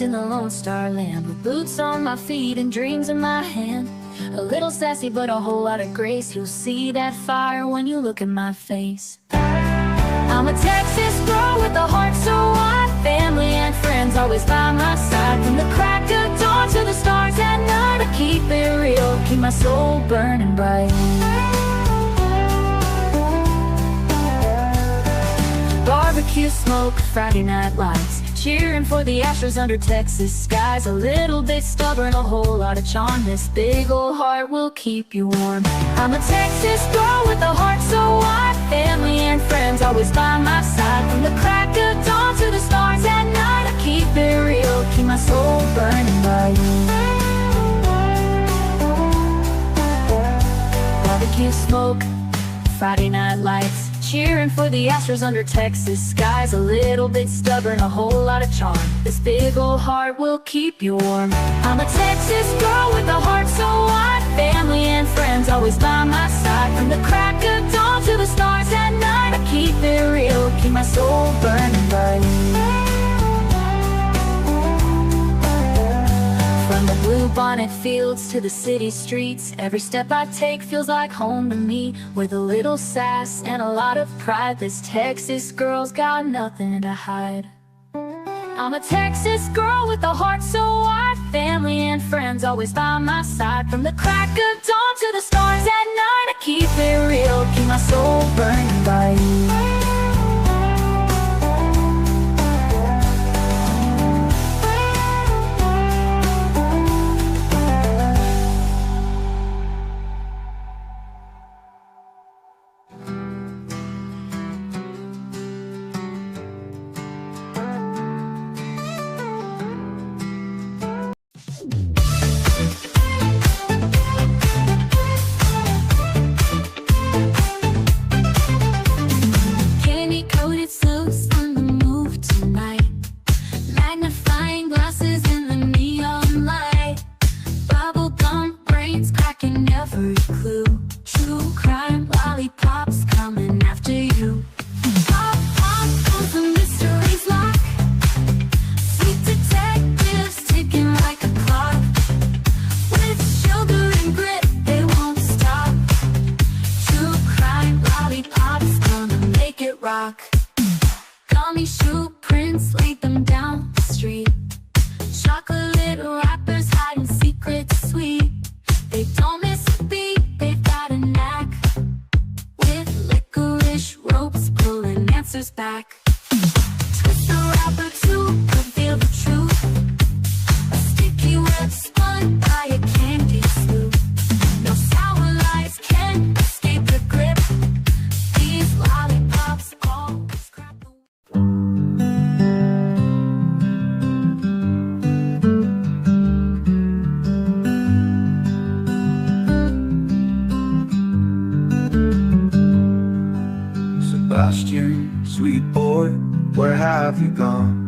lost in the Lone Star land, with boots on my feet and dreams in my hand. A little sassy but a whole lot of grace. You'll see that fire when you look in my face. I'm a Texas girl with a heart so wide, family and friends always by my side. From the crack of dawn to the stars at night, I keep it real, keep my soul burning bright. Barbecue smoke, Friday night lights, cheering for the Astros under Texas skies. A little bit stubborn, a whole lot of charm. This big old heart will keep you warm. I'm a Texas girl with a heart so wide, family and friends always by my side. From the crack of dawn to the stars at night, I keep it real, keep my soul burning bright. Barbecue smoke, Friday night lights, cheering for the Astros under Texas skies. A little bit stubborn, a whole lot of charm. This big old heart will keep you warm. I'm a Texas girl with a heart so wide, family and friends always by my side. From the crack of dawn to the stars at night, I keep it real, keep my soul burning bright. From the blue bonnet fields to the city streets, every step I take feels like home to me. With a little sass and a lot of pride, this Texas girl's got nothing to hide. I'm a Texas girl with a heart so wide, family and friends always by my side. From the crack of dawn to the stars at night, I keep it real, keep my soul burning bright. Gummy shoe prints, laid them down the street. Chocolate wrappers hiding secrets sweet. They don't miss a beat, they've got a knack. With licorice ropes pulling answers back. Twist the wrapper to reveal the truth. A sticky web spun by a candy slough. No sour lies can escape the grip. These lollipops always crack the Sebastian, sweet boy, where have you gone?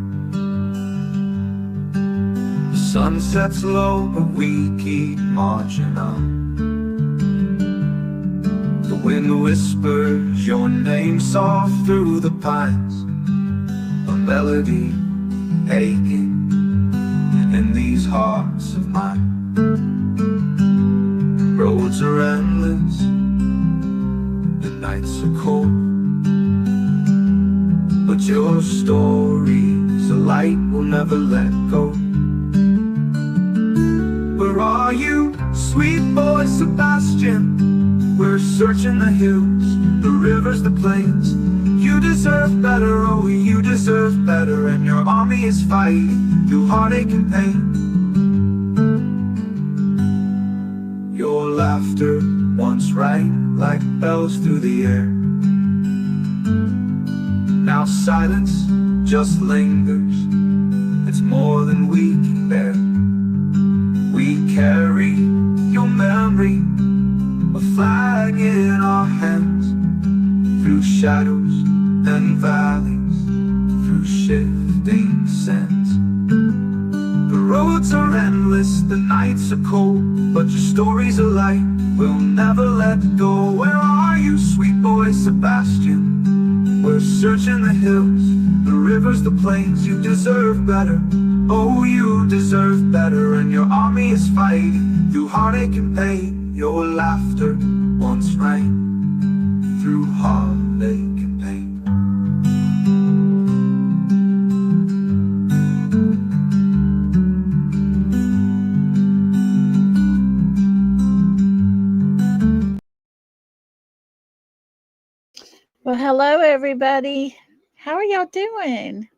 The sun sets low, but we keep marching on. The wind whispers your name soft through the pines, a melody aching in these hearts of mine. Roads are endless, the nights are cold, but your story's a light we'll never let go. Where are you, sweet boy Sebastian? We're searching the hills, the rivers, the plains. You deserve better, oh you deserve better. And your army is fighting through heartache and pain. Your laughter once rang like bells through the air. Now silence just lingers, it's more than we can bear. We carry your memory, a flag in our hands. Through shadows and valleys, through shifting sands. The roads are endless, the nights are cold, but your story's a light we'll never let go. Where are you, sweet boy Sebastian? We're searching the hills, the rivers, the plains. You deserve better, Oh, you deserve better, and your army is fighting through heartache and pain. Your laughter once rang through heartache and pain. Well, hello, everybody. How are y'all doing?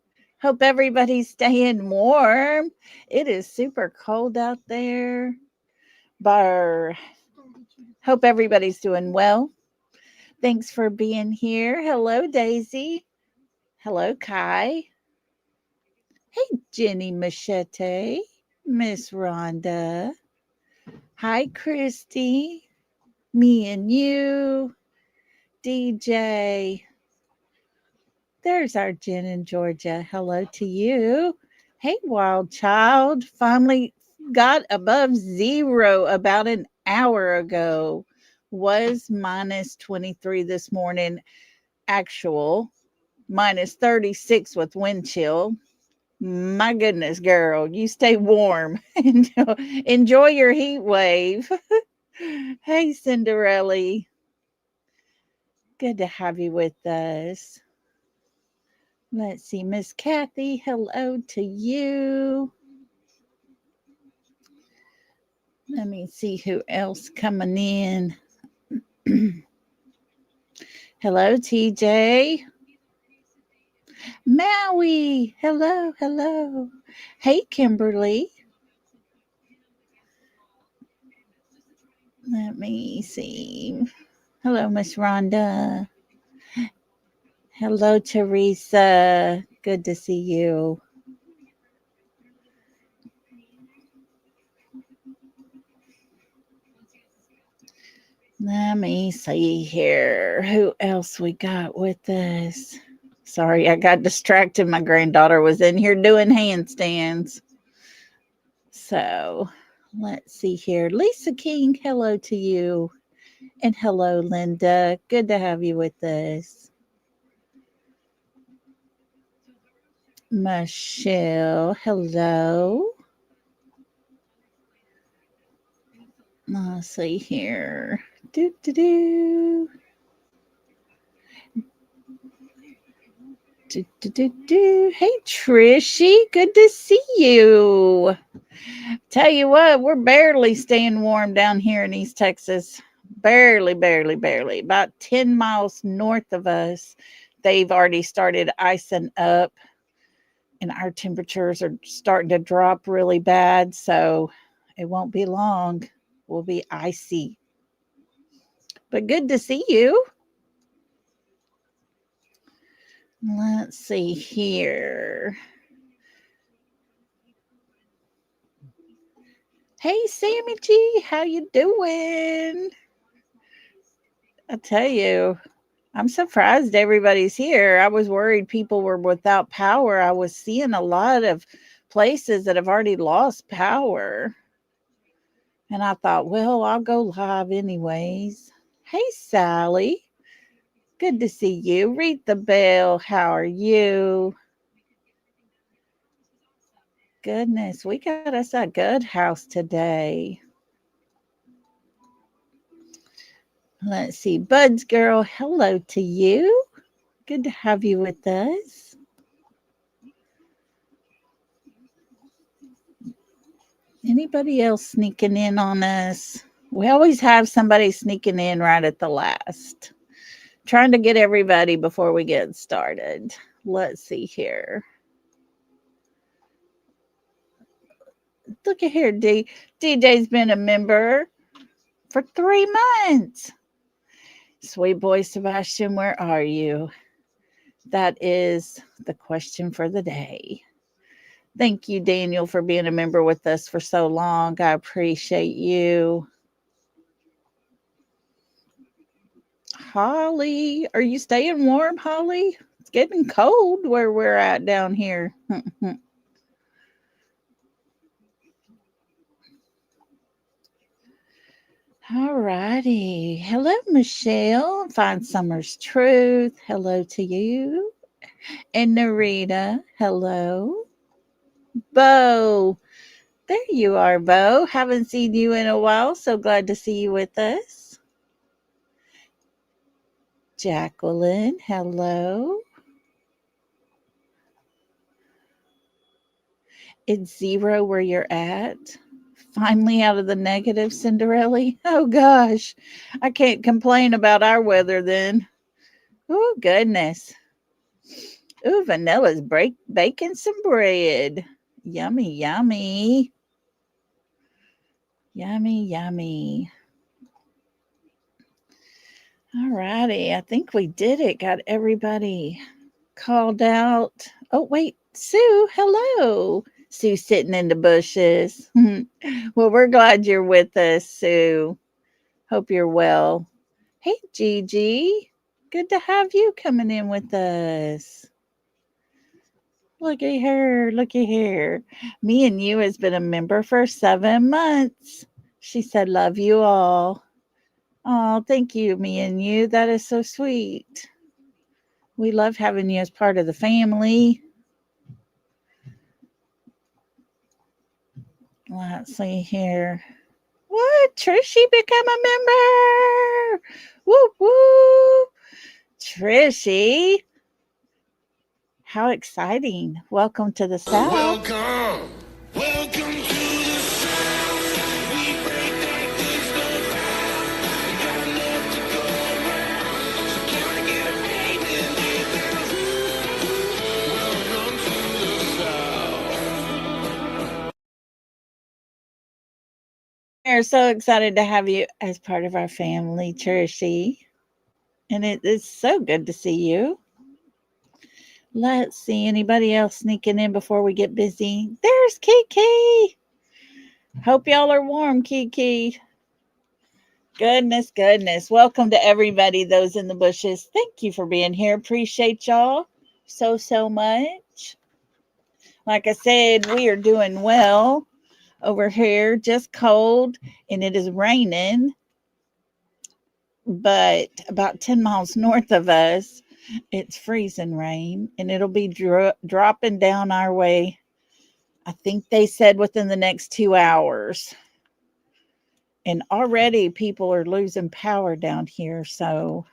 Hope everybody's staying warm. It is super cold out there. But hope everybody's doing well. Thanks for being here. Hello, Daisy. Hello, Kai. Hey, Jenny Machete. Miss Rhonda. Hi, Christy. Me and you. DJ. There's our Jen in Georgia. Hello to you. Hey, wild child. Finally got above zero about an hour ago. Was minus 23 this morning, actual. Minus 36 with wind chill. My goodness, girl. You stay warm. Enjoy your heat wave. Hey, Cinderella. Good to have you with us. Let's see, Miss Kathy, hello to you. Let me see who else coming in. Hello, TJ. Maui, hello, hello. Hey, Kimberly. Let me see. Hello, Miss Rhonda. Hello, Teresa. Good to see you. Let me see here. Who else we got with us? Sorry, I got distracted. My granddaughter was in here doing handstands. So let's see here. Lisa King, hello to you. And hello, Linda. Good to have you with us. Michelle, hello. Let's see here. Do, do, do. Do, do, do, do. Hey, Trishy, good to see you. Tell you what, we're barely staying warm down here in East Texas. Barely, barely, barely. About 10 miles north of us, they've already started icing up, and our temperatures are starting to drop really bad. So it won't be long. We'll be icy. But good to see you. Let's see here. Hey, Sammy G, how you doing? I tell you, I'm surprised everybody's here. I was worried people were without power. I was seeing a lot of places that have already lost power. And I thought, well, I'll go live anyways. Hey, Sally. Good to see you. Read the bell. How are you? Goodness, we got us a good house today. Let's see. Buds girl, hello to you. Good to have you with us. Anybody else sneaking in on us? We always have somebody sneaking in right at the last. Trying to get everybody before we get started. Let's see here. Look at here, DJ's been a member for 3 months. Sweet boy Sebastian, where are you? That is the question for the day. Thank you, Daniel, for being a member with us for so long. I appreciate you. Holly, are you staying warm, Holly? It's getting cold where we're at down here. All righty. Hello, Michelle. Find Summer's Truth. Hello to you. And Narita, hello. Bo. There you are, Bo. Haven't seen you in a while. So glad to see you with us. Jacqueline, hello. It's 0 where you're at. Finally out of the negative, Cinderella. Oh gosh, I can't complain about our weather then. Oh goodness. Ooh, Vanilla's baking some bread. Yummy, yummy. Yummy, yummy. All righty. I think we did it. Got everybody called out. Oh, wait. Sue, hello. Sue sitting in the bushes. Well, we're glad you're with us, Sue. Hope you're well. Hey, Gigi. Good to have you coming in with us. Looky here, looky here. Me and you has been a member for 7 months. She said, love you all. Oh, thank you, me and you. That is so sweet. We love having you as part of the family. Let's see here. What? Trishy become a member? Whoop, whoop. Trishy. How exciting. Welcome to the South. Welcome. Welcome to the South. We break that good stuff out. We got enough to go around. So can I get a baby and get down? Welcome to the South. We're so excited to have you as part of our family, Trishy. And it is so good to see you. Let's see anybody else sneaking in before we get busy. There's Kiki. Hope y'all are warm, Kiki. Goodness, goodness. Welcome to everybody, those in the bushes. Thank you for being here. Appreciate y'all so much. Like I said, we are doing well over here. Just cold, and it is raining. But about 10 miles north of us, it's freezing rain, and it'll be dropping down our way. I think they said within the next 2 hours. And already people are losing power down here, so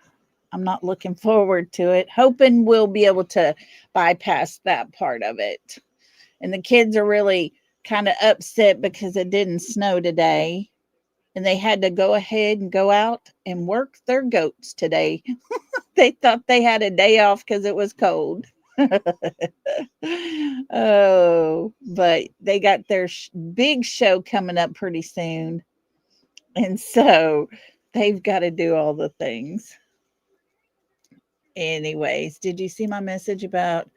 I'm not looking forward to it. Hoping we'll be able to bypass that part of it. And the kids are really kind of upset because it didn't snow today. And they had to go ahead and go out and work their goats today. They thought they had a day off because it was cold. Oh, but they got their big show coming up pretty soon. And so they've got to do all the things. Anyways, did you see my message about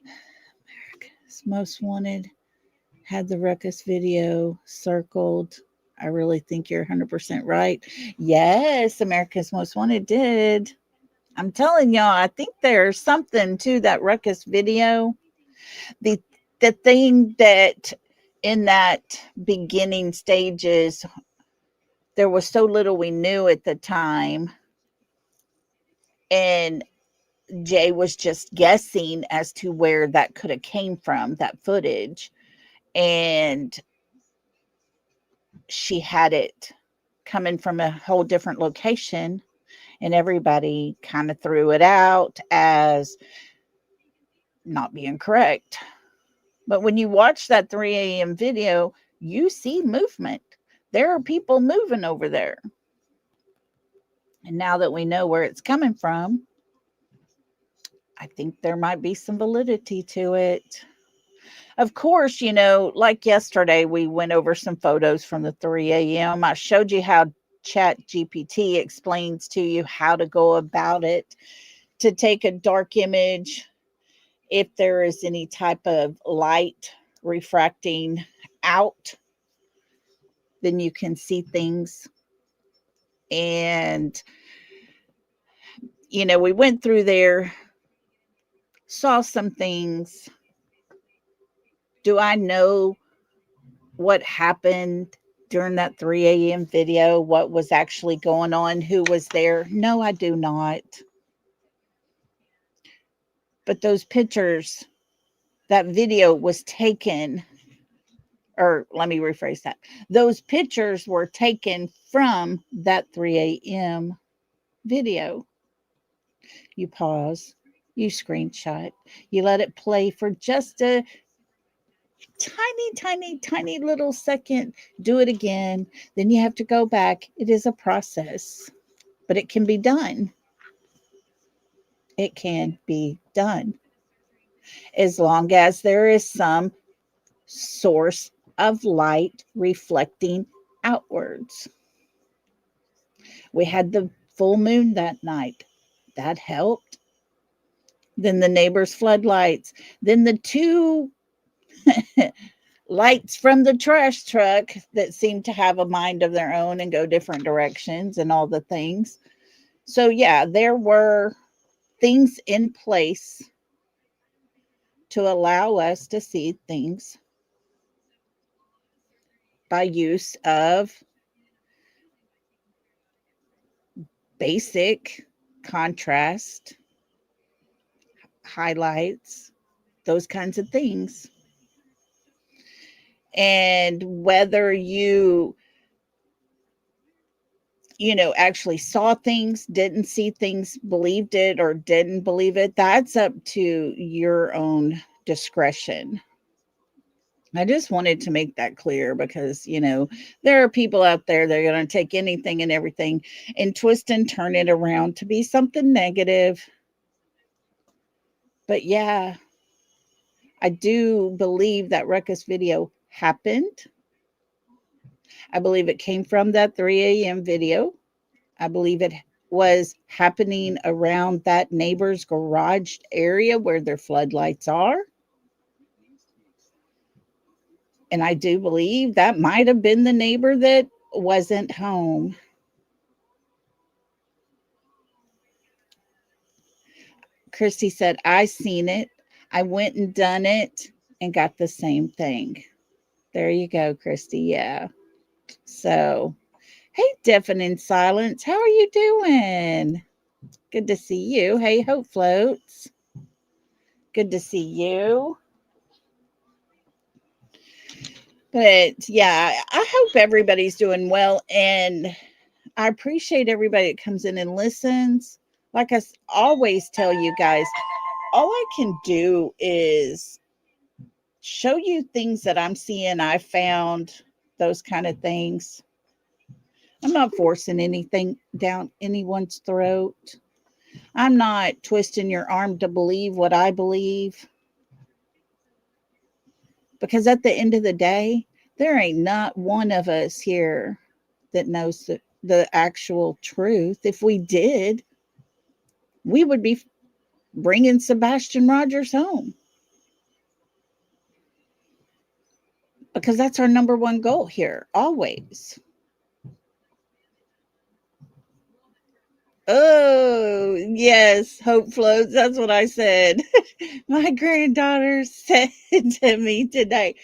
America's Most Wanted? Had the ruckus video circled. I really think you're 100% right. Yes, America's Most Wanted did. I'm telling y'all, I think there's something to that ruckus video. The thing that in that beginning stages, there was so little we knew at the time. And Jay was just guessing as to where that could have came from, that footage. And she had it coming from a whole different location. And everybody kind of threw it out as not being correct. But when you watch that 3 a.m. video, you see movement. There are people moving over there. And now that we know where it's coming from, I think there might be some validity to it. Of course, you know, like yesterday, we went over some photos from the 3 a.m. I showed you how Chat GPT explains to you how to go about it to take a dark image if there is any type of light refracting out, then you can see things. And, you know, we went through there, saw some things. Do I know what happened during that 3 a.m. video? What was actually going on? Who was there? No, I do not. But those pictures That video was taken, or let me rephrase that. Those pictures were taken from that 3 a.m. video. You pause, you screenshot, you let it play for just a tiny, tiny, tiny little second, do it again. Then you have to go back. It is a process, but it can be done. It can be done as long as there is some source of light reflecting outwards. We had the full moon that night. That helped. Then the neighbor's floodlights. Then the two lights from the trash truck that seem to have a mind of their own and go different directions and all the things. So, yeah, there were things in place to allow us to see things by use of basic contrast, highlights, those kinds of things. And whether actually saw things, didn't see things, believed it or didn't believe it, that's up to your own discretion. I just wanted to make that clear because, there are people out there that are going to take anything and everything and twist and turn it around to be something negative. But yeah, I do believe that ruckus video happened. I believe it came from that 3 a.m. video. I believe it was happening around that neighbor's garage area where their floodlights are. And I do believe that might have been the neighbor that wasn't home. Christy said, I seen it. I went and done it and got the same thing. There you go, Christy. Yeah. So, hey, Deafening Silence. How are you doing? Good to see you. Hey, Hope Floats. Good to see you. But yeah, I hope everybody's doing well. And I appreciate everybody that comes in and listens. Like I always tell you guys, all I can do is show you things that I'm seeing, I found, those kind of things. I'm not forcing anything down anyone's throat. I'm not twisting your arm to believe what I believe. Because at the end of the day, there ain't not one of us here that knows the actual truth. If we did, we would be bringing Sebastian Rogers home. Because that's our number one goal here, always. Oh, yes, Hope Floats. That's what I said. My granddaughter said to me today,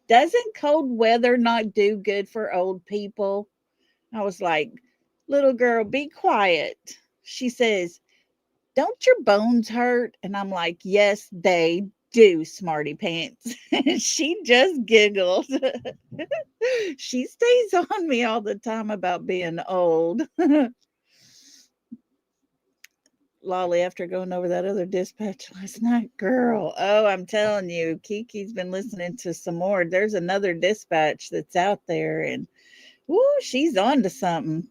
doesn't cold weather not do good for old people? I was like, little girl, be quiet. She says, don't your bones hurt? And I'm like, yes, they do, smarty pants. She just giggled. She stays on me all the time about being old. Lolly, after going over that other dispatch last night, girl, oh, I'm telling you, Kiki's been listening to some more. There's another dispatch that's out there, and woo, she's on to something.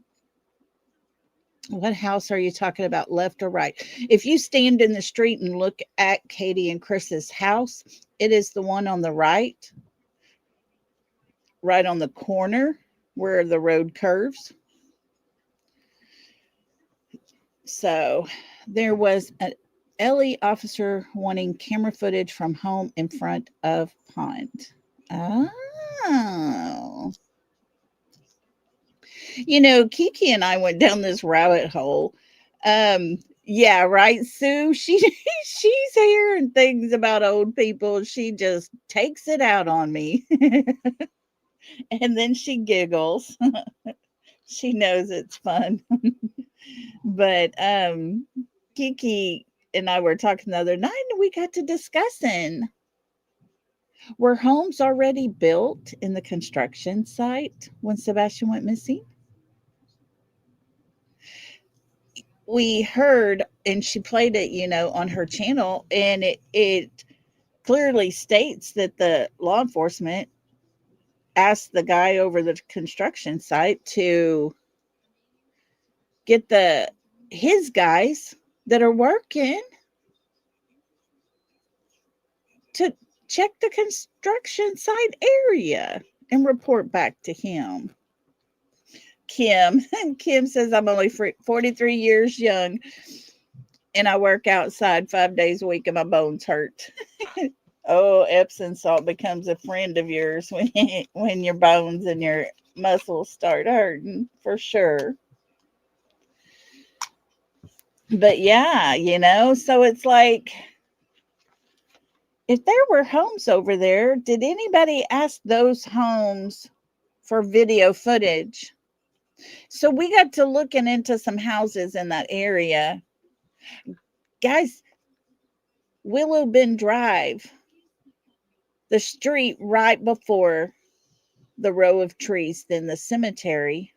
What house are you talking about, left or right? If you stand in the street and look at Katie and Chris's house, it is the one on the right on the corner where the road curves. So there was an LE officer wanting camera footage from home in front of pond. Oh. Kiki and I went down this rabbit hole. Yeah, right, Sue. She's hearing things about old people. She just takes it out on me. And then she giggles. She knows it's fun. But Kiki and I were talking the other night and we got to discussing Were homes already built in the construction site when Sebastian went missing? We heard, and she played it, on her channel, and it clearly states that the law enforcement asked the guy over the construction site to get his guys that are working to check the construction site area and report back to him. Kim. Kim says, I'm only 43 years young and I work outside 5 days a week and my bones hurt. Oh, Epsom salt becomes a friend of yours when your bones and your muscles start hurting, for sure. But yeah, so it's like, if there were homes over there, did anybody ask those homes for video footage? So we got to looking into some houses in that area. Guys, Willow Bend Drive, the street right before the row of trees, then the cemetery,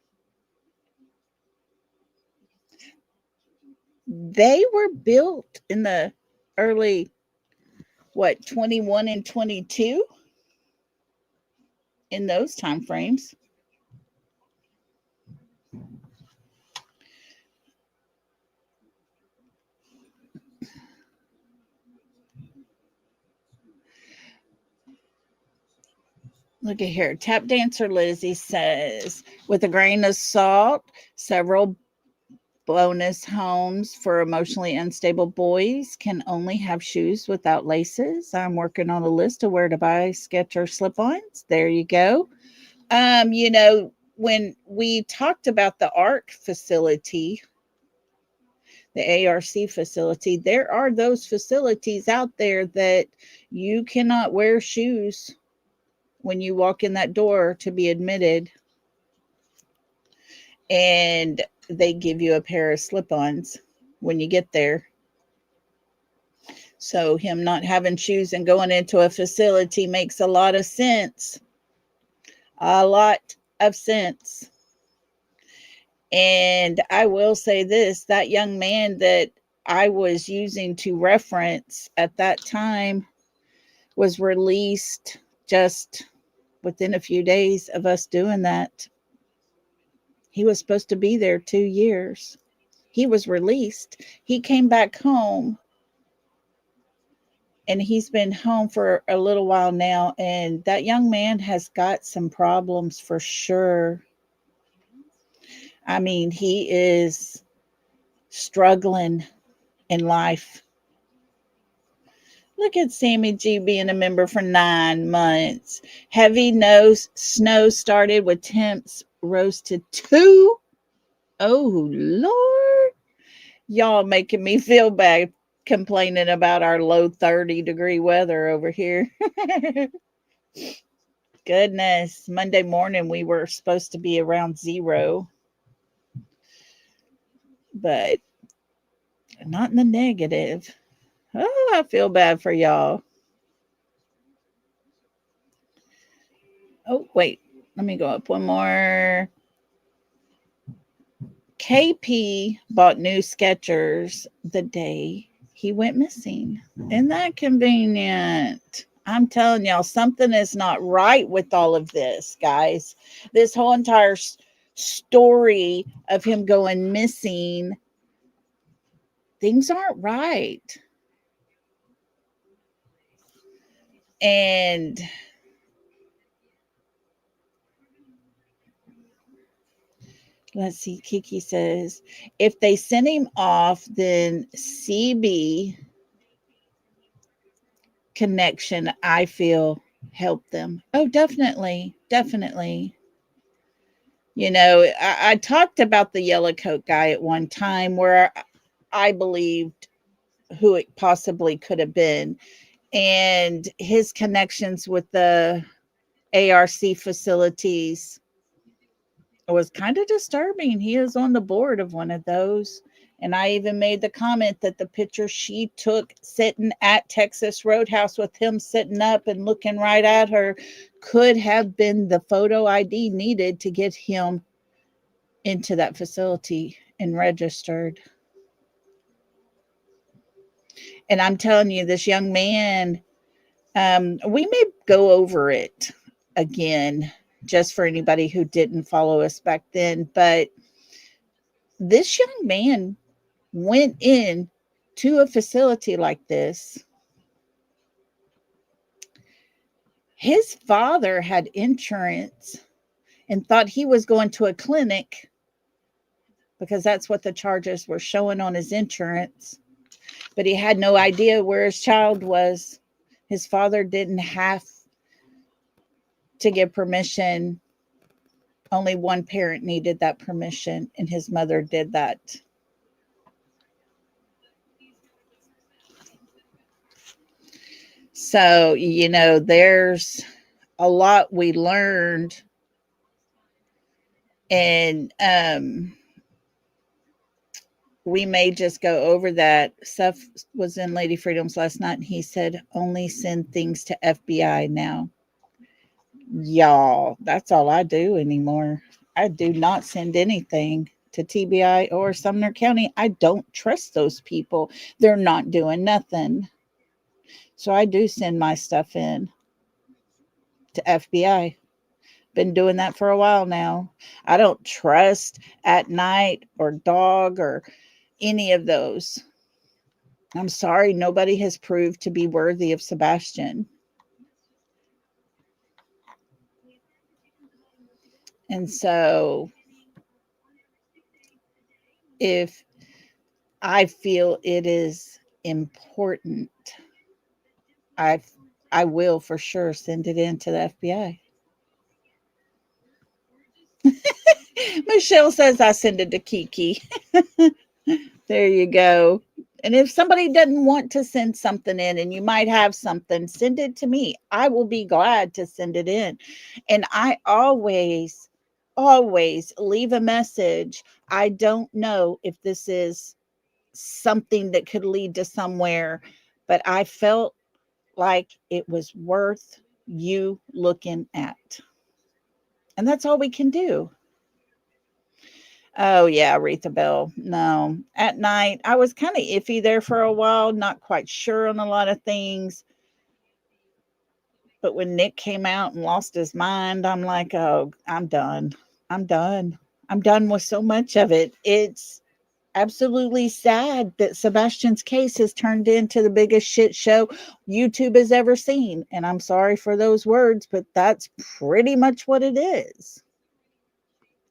they were built in the early, 21 and 22, in those time frames. Look at here. Tap dancer Lizzie says, with a grain of salt, several bonus homes for emotionally unstable boys can only have shoes without laces. I'm working on a list of where to buy Skechers slip-ons. There you go. When we talked about the ARC facility, the ARC facility, there are those facilities out there that you cannot wear shoes when you walk in that door to be admitted, and they give you a pair of slip-ons when you get there. So him not having shoes and going into a facility makes a lot of sense. A lot of sense. And I will say this, that young man that I was using to reference at that time was released just within a few days of us doing that. He was supposed to be there 2 years. He was released. He came back home, and he's been home for a little while now. And that young man has got some problems for sure. I mean, he is struggling in life. Look at Sammy G being a member for 9 months. Heavy snow started with temps rose to 2. Oh, Lord. Y'all making me feel bad complaining about our low 30-degree weather over here. Goodness. Monday morning, we were supposed to be around 0. But not in the negative. Oh, I feel bad for y'all. Oh, wait. Let me go up one more. KP bought new Skechers the day he went missing. Isn't that convenient? I'm telling y'all, something is not right with all of this, guys. This whole entire story of him going missing, things aren't right. And let's see, Kiki says, if they send him off, then CB connection, I feel, help them. Oh, definitely. Definitely. I talked about the yellow coat guy at one time where I believed who it possibly could have been. And his connections with the ARC facilities was kind of disturbing. He is on the board of one of those. And I even made the comment that the picture she took sitting at Texas Roadhouse with him sitting up and looking right at her could have been the photo ID needed to get him into that facility and registered. And I'm telling you, this young man, we may go over it again just for anybody who didn't follow us back then. But this young man went in to a facility like this. His father had insurance and thought he was going to a clinic because that's what the charges were showing on his insurance. But he had no idea where his child was. His father didn't have to give permission. Only one parent needed that permission, and his mother did that. So, there's a lot we learned. And we may just go over that. Seth was in Lady Freedoms last night, and he said, only send things to FBI now. Y'all, that's all I do anymore. I do not send anything to TBI or Sumner County. I don't trust those people. They're not doing nothing. So I do send my stuff in to FBI. Been doing that for a while now. I don't trust At Night or Dog or any of those. I'm sorry, nobody has proved to be worthy of Sebastian. And so if I feel it is important, I will for sure send it in to the FBI. Michelle says I send it to Kiki. There you go. And if somebody doesn't want to send something in and you might have something, send it to me. I will be glad to send it in. And I always leave a message. I don't know if this is something that could lead to somewhere, but I felt like it was worth you looking at. And that's all we can do. Oh, yeah, Aretha Bell. No, At Night. I was kind of iffy there for a while, not quite sure on a lot of things. But when Nick came out and lost his mind, I'm like, oh, I'm done. I'm done. I'm done with so much of it. It's absolutely sad that Sebastian's case has turned into the biggest shit show YouTube has ever seen. And I'm sorry for those words, but that's pretty much what it is.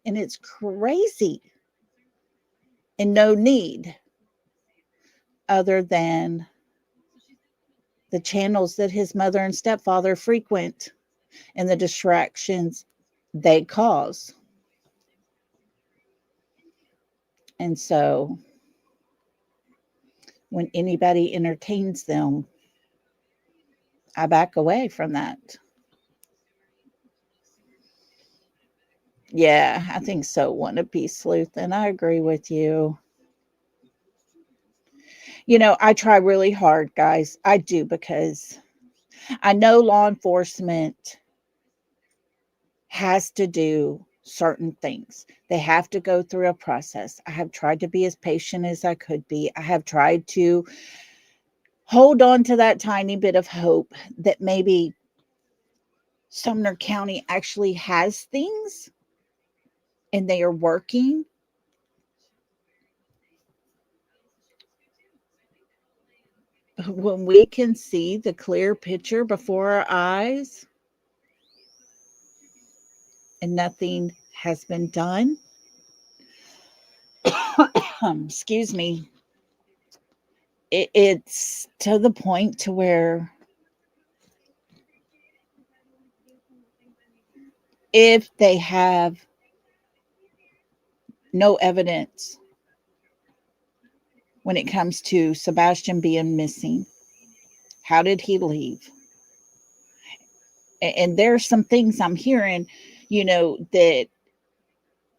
And it's crazy. And no need other than the channels that his mother and stepfather frequent and the distractions they cause. And so when anybody entertains them, I back away from that. Yeah, I think so. Wannabe sleuth, and I agree with you. I try really hard, guys. I do, because I know law enforcement has to do certain things. They have to go through a process. I have tried to be as patient as I could be. I have tried to hold on to that tiny bit of hope that maybe Sumner County actually has things and they are working. When we can see the clear picture before our eyes and nothing has been done, excuse me, it's to the point to where if they have no evidence when it comes to Sebastian being missing, how did he leave? And there's some things I'm hearing, that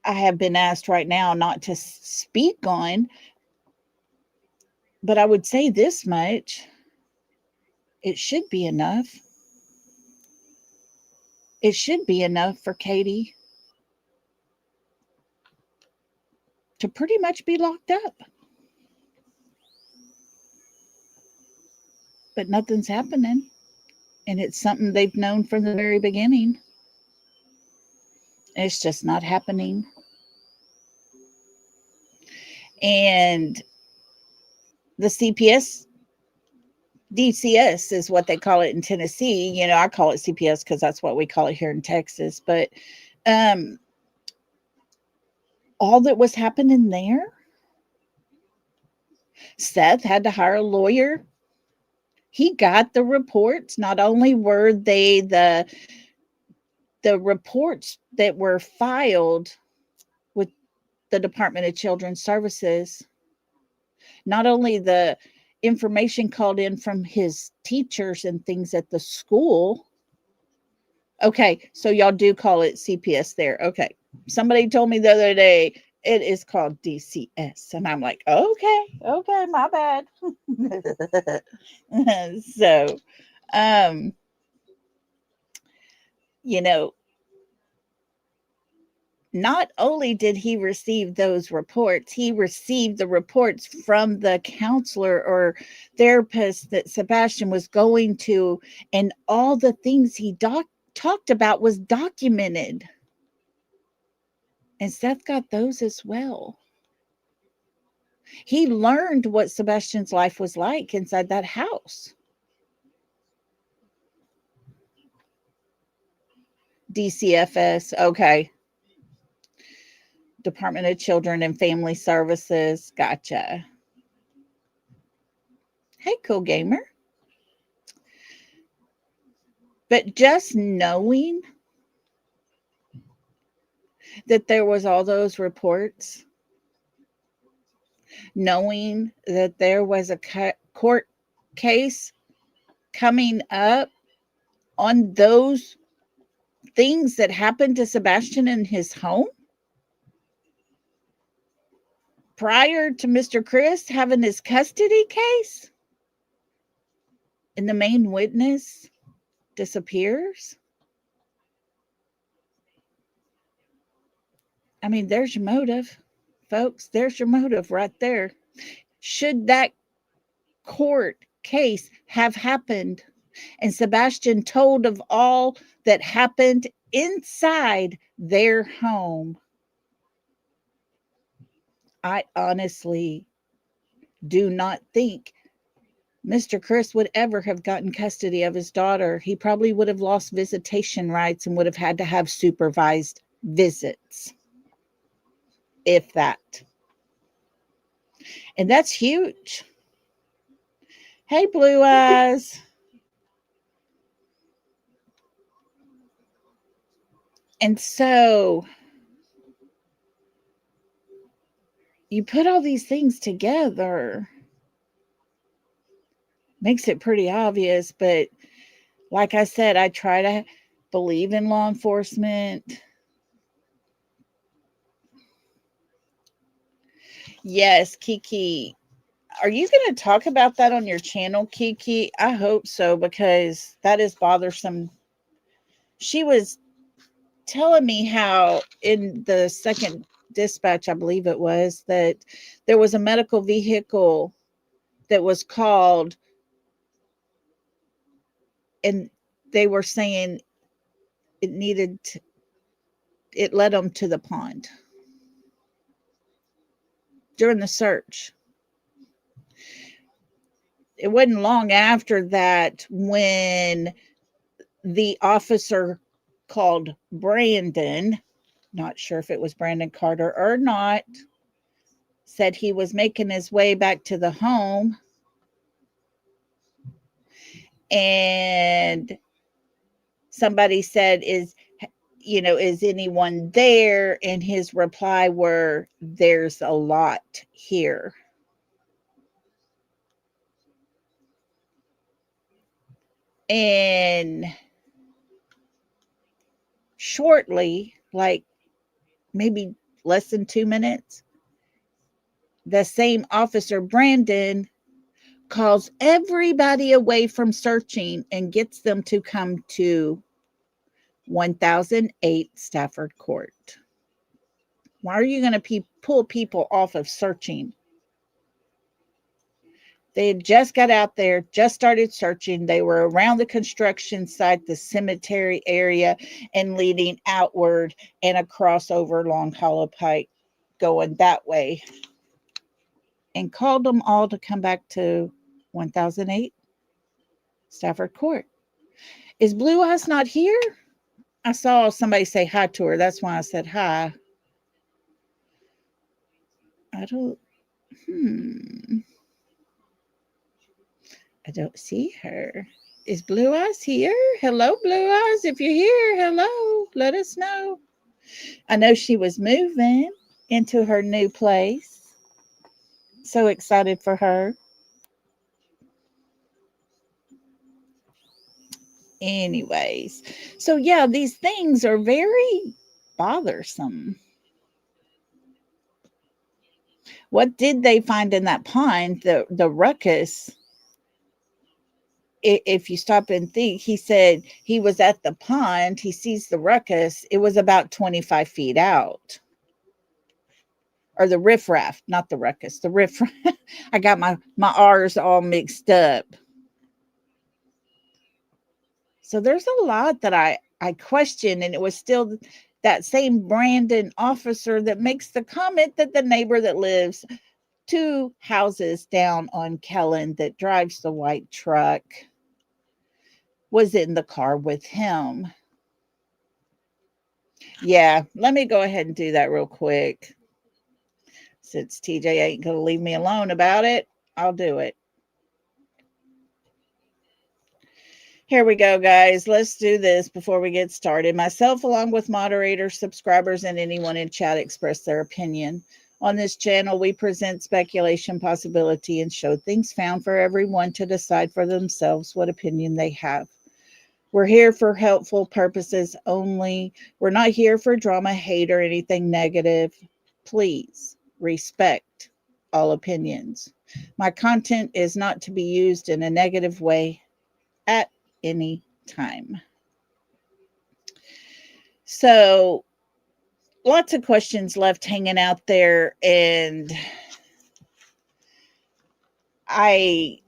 I have been asked right now not to speak on, But I would say this much, it should be enough. It should be enough for Katie to pretty much be locked up. But nothing's happening. And it's something they've known from the very beginning. It's just not happening. And the CPS, DCS is what they call it in Tennessee. You know, I call it CPS because that's what we call it here in Texas. But all that was happening there, Seth had to hire a lawyer. He got the reports. Not only were they the reports that were filed with the Department of Children's Services, not only the information called in from his teachers and things at the school. Okay, so y'all do call it CPS there. Okay. Somebody told me the other day it is called DCS. And I'm like, okay, my bad. So, you know, not only did he receive those reports, he received the reports from the counselor or therapist that Sebastian was going to, and all the things he talked about was documented. And Seth got those as well. He learned what Sebastian's life was like inside that house. DCFS, okay. Department of Children and Family Services, gotcha. Hey, cool gamer. But just knowing that there was all those reports, knowing that there was a court case coming up on those things that happened to Sebastian in his home prior to Mr. Chris having his custody case, and the main witness disappears. I mean, there's your motive, folks. There's your motive right there. Should that court case have happened and Sebastian told of all that happened inside their home, I honestly do not think Mr. Chris would ever have gotten custody of his daughter. He probably would have lost visitation rights and would have had to have supervised visits, if that. And that's huge. Hey, Blue Eyes. And so you put all these things together, makes it pretty obvious. But like I said, I try to believe in law enforcement. Yes, Kiki. Are you going to talk about that on your channel, Kiki? I hope so, because that is bothersome. She was telling me how in the second dispatch, I believe it was, that there was a medical vehicle that was called, and they were saying it led them to the pond during the search. It wasn't long after that when the officer called Brandon, not sure if it was Brandon Carter or not, said he was making his way back to the home, and somebody said, is anyone there? And his reply were, there's a lot here. And shortly, like maybe less than 2 minutes, the same officer, Brandon, calls everybody away from searching and gets them to come to 1008 Stafford Court. Why are you going to pull people off of searching? They had just got out there, just started searching. They were around the construction site, the cemetery area, and leading outward and across over Long Hollow Pike, going that way, and called them all to come back to 1008 Stafford Court. Is Blue Eyes not here? I saw somebody say hi to her. That's why I said hi. I don't, I don't see her. Is Blue Eyes here? Hello, Blue Eyes. If you're here, hello. Let us know. I know she was moving into her new place. So excited for her. Anyways, so yeah, these things are very bothersome. What did they find in that pond? The ruckus. If you stop and think, he said he was at the pond. He sees the ruckus. It was about 25 feet out. Or the riffraff, not the ruckus, the riffraff. I got my R's all mixed up. So there's a lot that I question, and it was still that same Brandon officer that makes the comment that the neighbor that lives 2 houses down on Kellen that drives the white truck was in the car with him. Yeah, let me go ahead and do that real quick. Since TJ ain't going to leave me alone about it, I'll do it. Here we go, guys. Let's do this before we get started. Myself, along with moderators, subscribers, and anyone in chat, express their opinion. On this channel, we present speculation, possibility, and show things found for everyone to decide for themselves what opinion they have. We're here for helpful purposes only. We're not here for drama, hate, or anything negative. Please respect all opinions. My content is not to be used in a negative way at any time. So, lots of questions left hanging out there, and I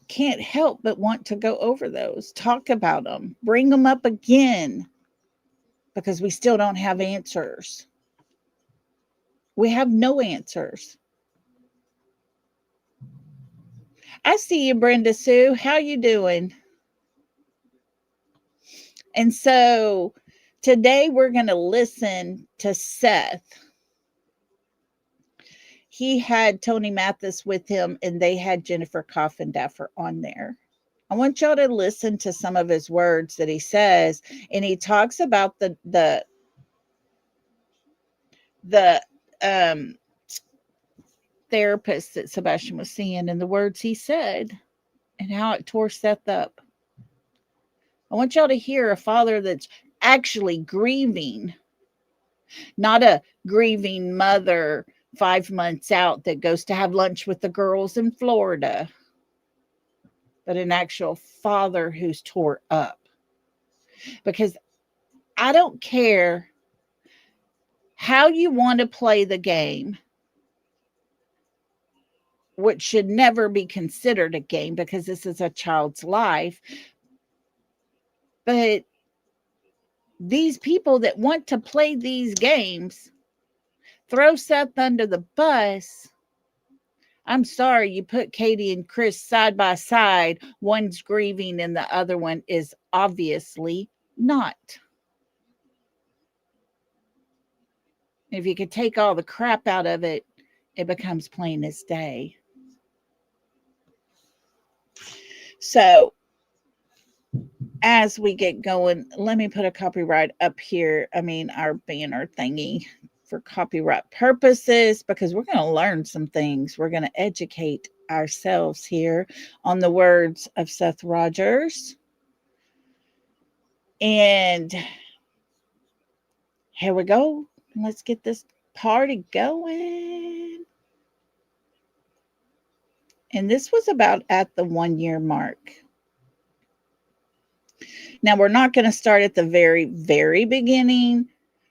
can't help but want to go over those, talk about them, bring them up again, because we still don't have answers. We have no answers. I see you, Brenda Sue. How you doing? And so today we're going to listen to Seth. He had Tony Mathis with him, and they had Jennifer Coffindaffer on there. I want y'all to listen to some of his words that he says, and he talks about the therapist that Sebastian was seeing and the words he said and how it tore Seth up. I want y'all to hear a father that's actually grieving, not a grieving mother 5 months out that goes to have lunch with the girls in Florida, but an actual father who's tore up. Because I don't care how you want to play the game, which should never be considered a game because this is a child's life. But these people that want to play these games throw Seth under the bus. I'm sorry, you put Katie and Chris side by side. One's grieving and the other one is obviously not. If you could take all the crap out of it, it becomes plain as day. So, as we get going, let me put a copyright up here. I mean, our banner thingy for copyright purposes, because we're going to learn some things. We're going to educate ourselves here on the words of Seth Rogers. And here we go. Let's get this party going. And this was about at the 1 year mark. Now, we're not going to start at the very, very beginning.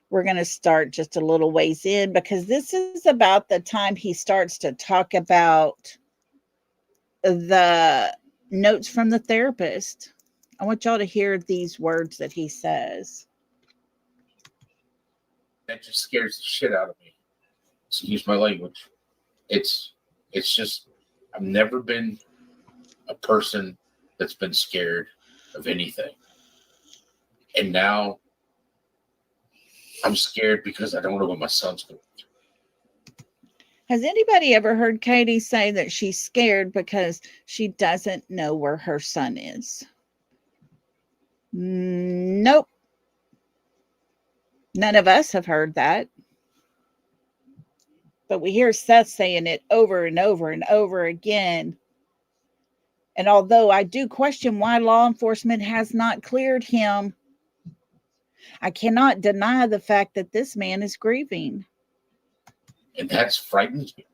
We're going to start just a little ways in, because this is about the time he starts to talk about the notes from the therapist. I want y'all to hear these words that he says. That just scares the shit out of me. Excuse my language. It's just, I've never been a person that's been scared of anything. And now I'm scared because I don't know what my son's going through. Has anybody ever heard Katie say that she's scared because she doesn't know where her son is? Nope. None of us have heard that. But we hear Seth saying it over and over and over again. And although I do question why law enforcement has not cleared him, I cannot deny the fact that this man is grieving. And that's frightens me.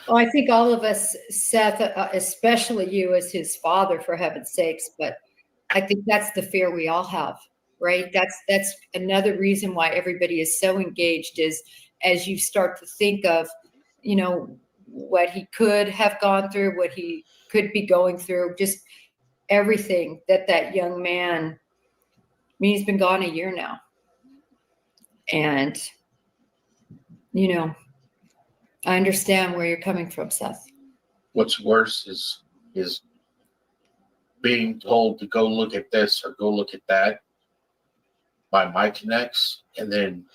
Well, I think all of us, Seth, especially you as his father, for heaven's sakes, but I think that's the fear we all have, right? That's another reason why everybody is so engaged, is as you start to think of, you know, what he could have gone through, what he could be going through, just everything that young man, I mean, he's been gone a year now. And, you know, I understand where you're coming from, Seth. What's worse is being told to go look at this or go look at that by my connects, and then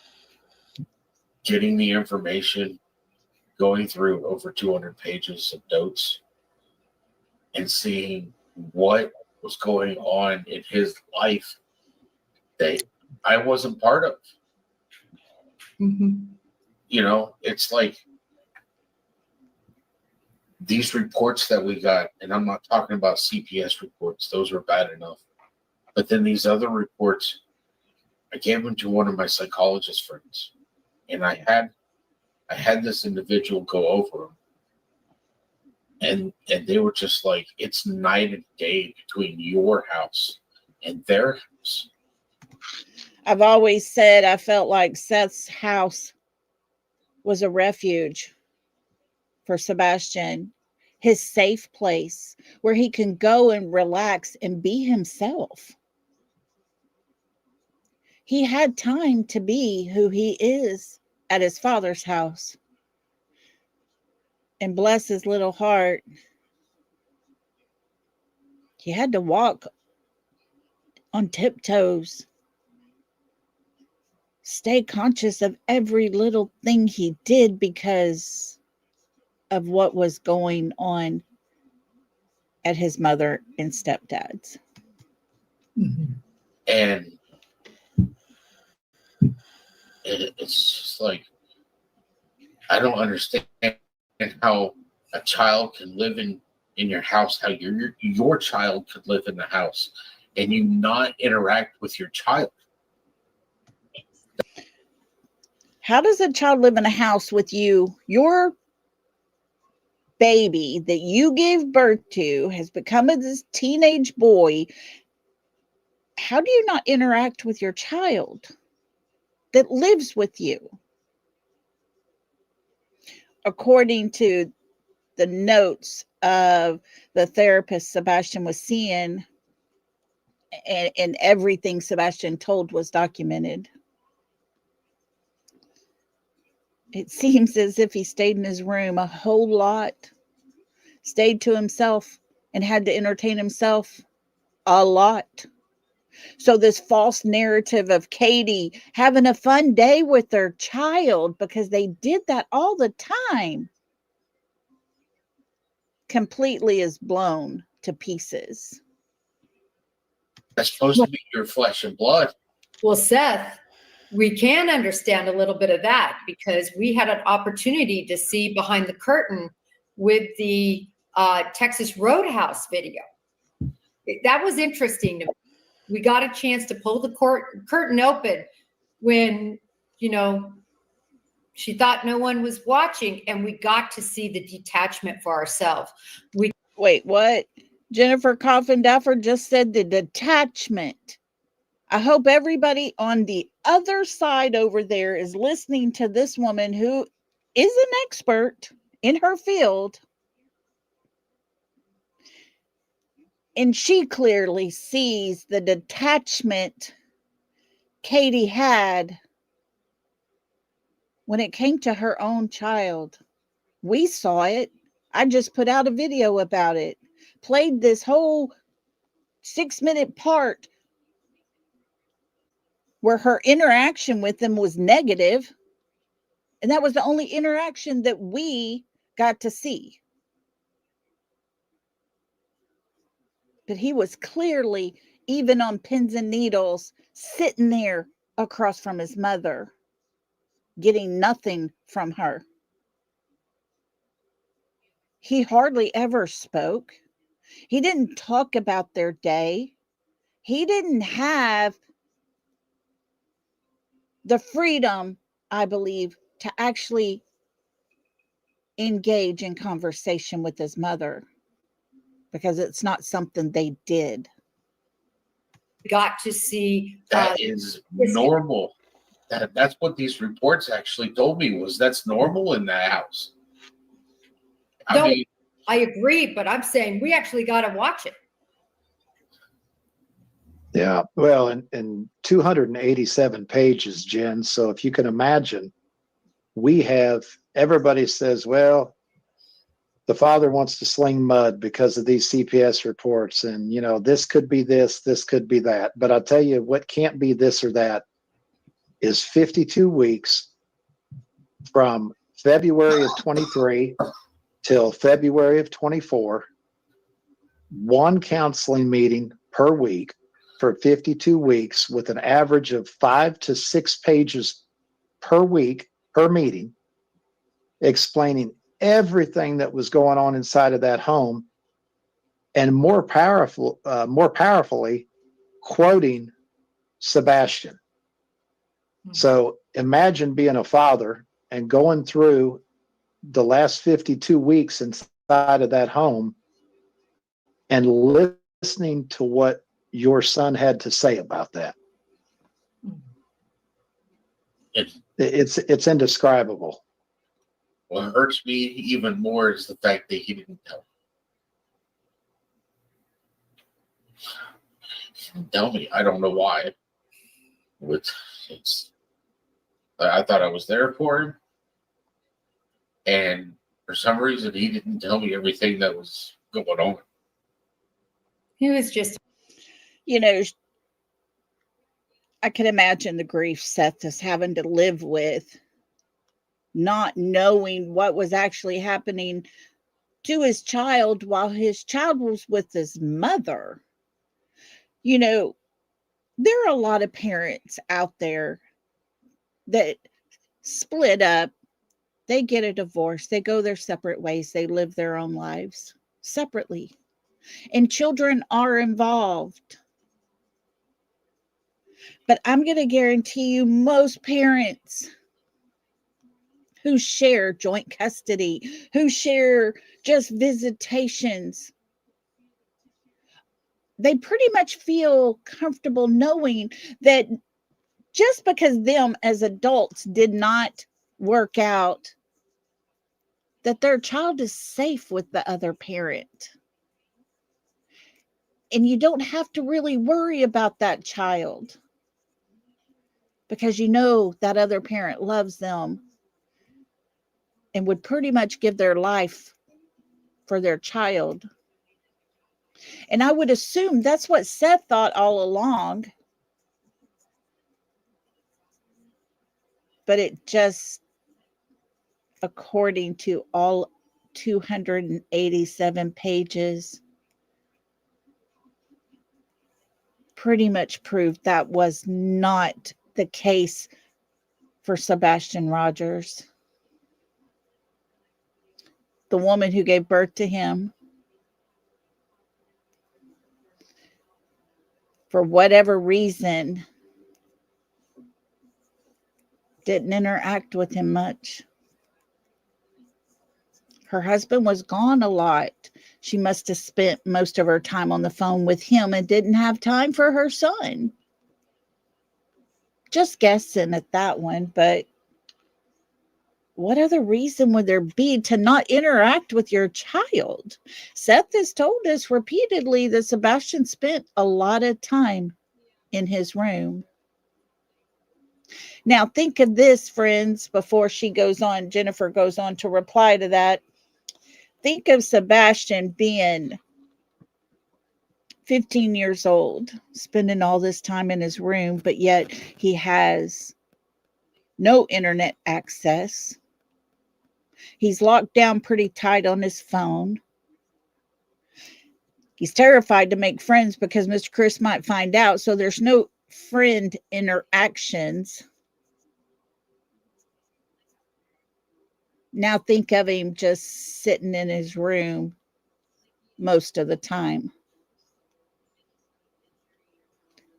getting the information, going through over 200 pages of notes and seeing what was going on in his life that I wasn't part of. Mm-hmm. You know, it's like these reports that we got, and I'm not talking about CPS reports, those were bad enough. But then these other reports, I gave them to one of my psychologist friends, and I had this individual go over them, and they were just like, it's night and day between your house and their house. I've always said I felt like Seth's house was a refuge for Sebastian, his safe place where he can go and relax and be himself. He had time to be who he is at his father's house. And bless his little heart, he had to walk on tiptoes, stay conscious of every little thing he did because of what was going on at his mother and stepdad's. Mm-hmm. And it's just like, I don't understand how a child can live in your house, how your child could live in the house and you not interact with your child. How does a child live in a house with you? Your baby that you gave birth to has become this teenage boy. How do you not interact with your child that lives with you? According to the notes of the therapist Sebastian was seeing, and everything Sebastian told was documented, it seems as if he stayed in his room a whole lot, stayed to himself, and had to entertain himself a lot. So this false narrative of Katie having a fun day with their child because they did that all the time completely is blown to pieces. That's supposed to be your flesh and blood. Well, Seth, we can understand a little bit of that because we had an opportunity to see behind the curtain with the Texas Roadhouse video. That was interesting to me. We got a chance to pull the curtain open when, you know, She thought no one was watching, and we got to see the detachment for ourselves. Wait, what? Jennifer Coffin-Duffer just said the detachment. I hope everybody on the other side over there is listening to this woman who is an expert in her field. And she clearly sees the detachment Katie had when it came to her own child. We saw it. I just put out a video about it. Played this whole 6-minute part where her interaction with them was negative, and that was the only interaction that we got to see. But he was clearly, even on pins and needles, sitting there across from his mother, getting nothing from her. He hardly ever spoke. He didn't talk about their day. He didn't have the freedom, I believe, to actually engage in conversation with his mother, because it's not something they did. Got to see That is normal. That's what these reports actually told me, was that's normal in that house. No, I mean, I agree, but I'm saying we actually got to watch it. Yeah, well, and 287 pages, Jen. So if you can imagine, we have, everybody says, well, the father wants to sling mud because of these CPS reports. And, you know, this could be this could be that. But I'll tell you what can't be this or that is 52 weeks from February of 23 till February of 24, one counseling meeting per week for 52 weeks with an average of 5 to 6 pages per week, per meeting, explaining everything that was going on inside of that home, and more powerfully quoting Sebastian. So imagine being a father and going through the last 52 weeks inside of that home and listening to what your son had to say about that. It's indescribable. what hurts me even more is the fact that he didn't tell me. He didn't tell me. I don't know why. I thought I was there for him, and for some reason he didn't tell me everything that was going on. He was just, You know, I can imagine the grief Seth is having to live with, not knowing what was actually happening to his child while his child was with his mother. You know, there are a lot of parents out there that split up, they get a divorce, they go their separate ways, they live their own lives separately, and children are involved. But I'm going to guarantee you, most parents who share joint custody, who share just visitations, they pretty much feel comfortable knowing that just because them as adults did not work out, that their child is safe with the other parent. And you don't have to really worry about that child, because you know that other parent loves them and would pretty much give their life for their child. And I would assume that's what Seth thought all along. But it just, according to all 287 pages, pretty much proved that was not the case for Sebastian Rogers. The woman who gave birth to him, for whatever reason, Didn't interact with him much. Her husband was gone a lot. She must have spent most of her time on the phone with him and didn't have time for her son. Just guessing at that one, but what other reason would there be to not interact with your child? Seth has told us repeatedly that Sebastian spent a lot of time in his room. Now, think of this, friends, before Jennifer goes on to reply to that. Think of Sebastian being 15 years old, spending all this time in his room, but yet he has no internet access. He's locked down pretty tight on his phone. He's terrified to make friends because Mr. Chris might find out, so there's no friend interactions. Now think of him just sitting in his room most of the time.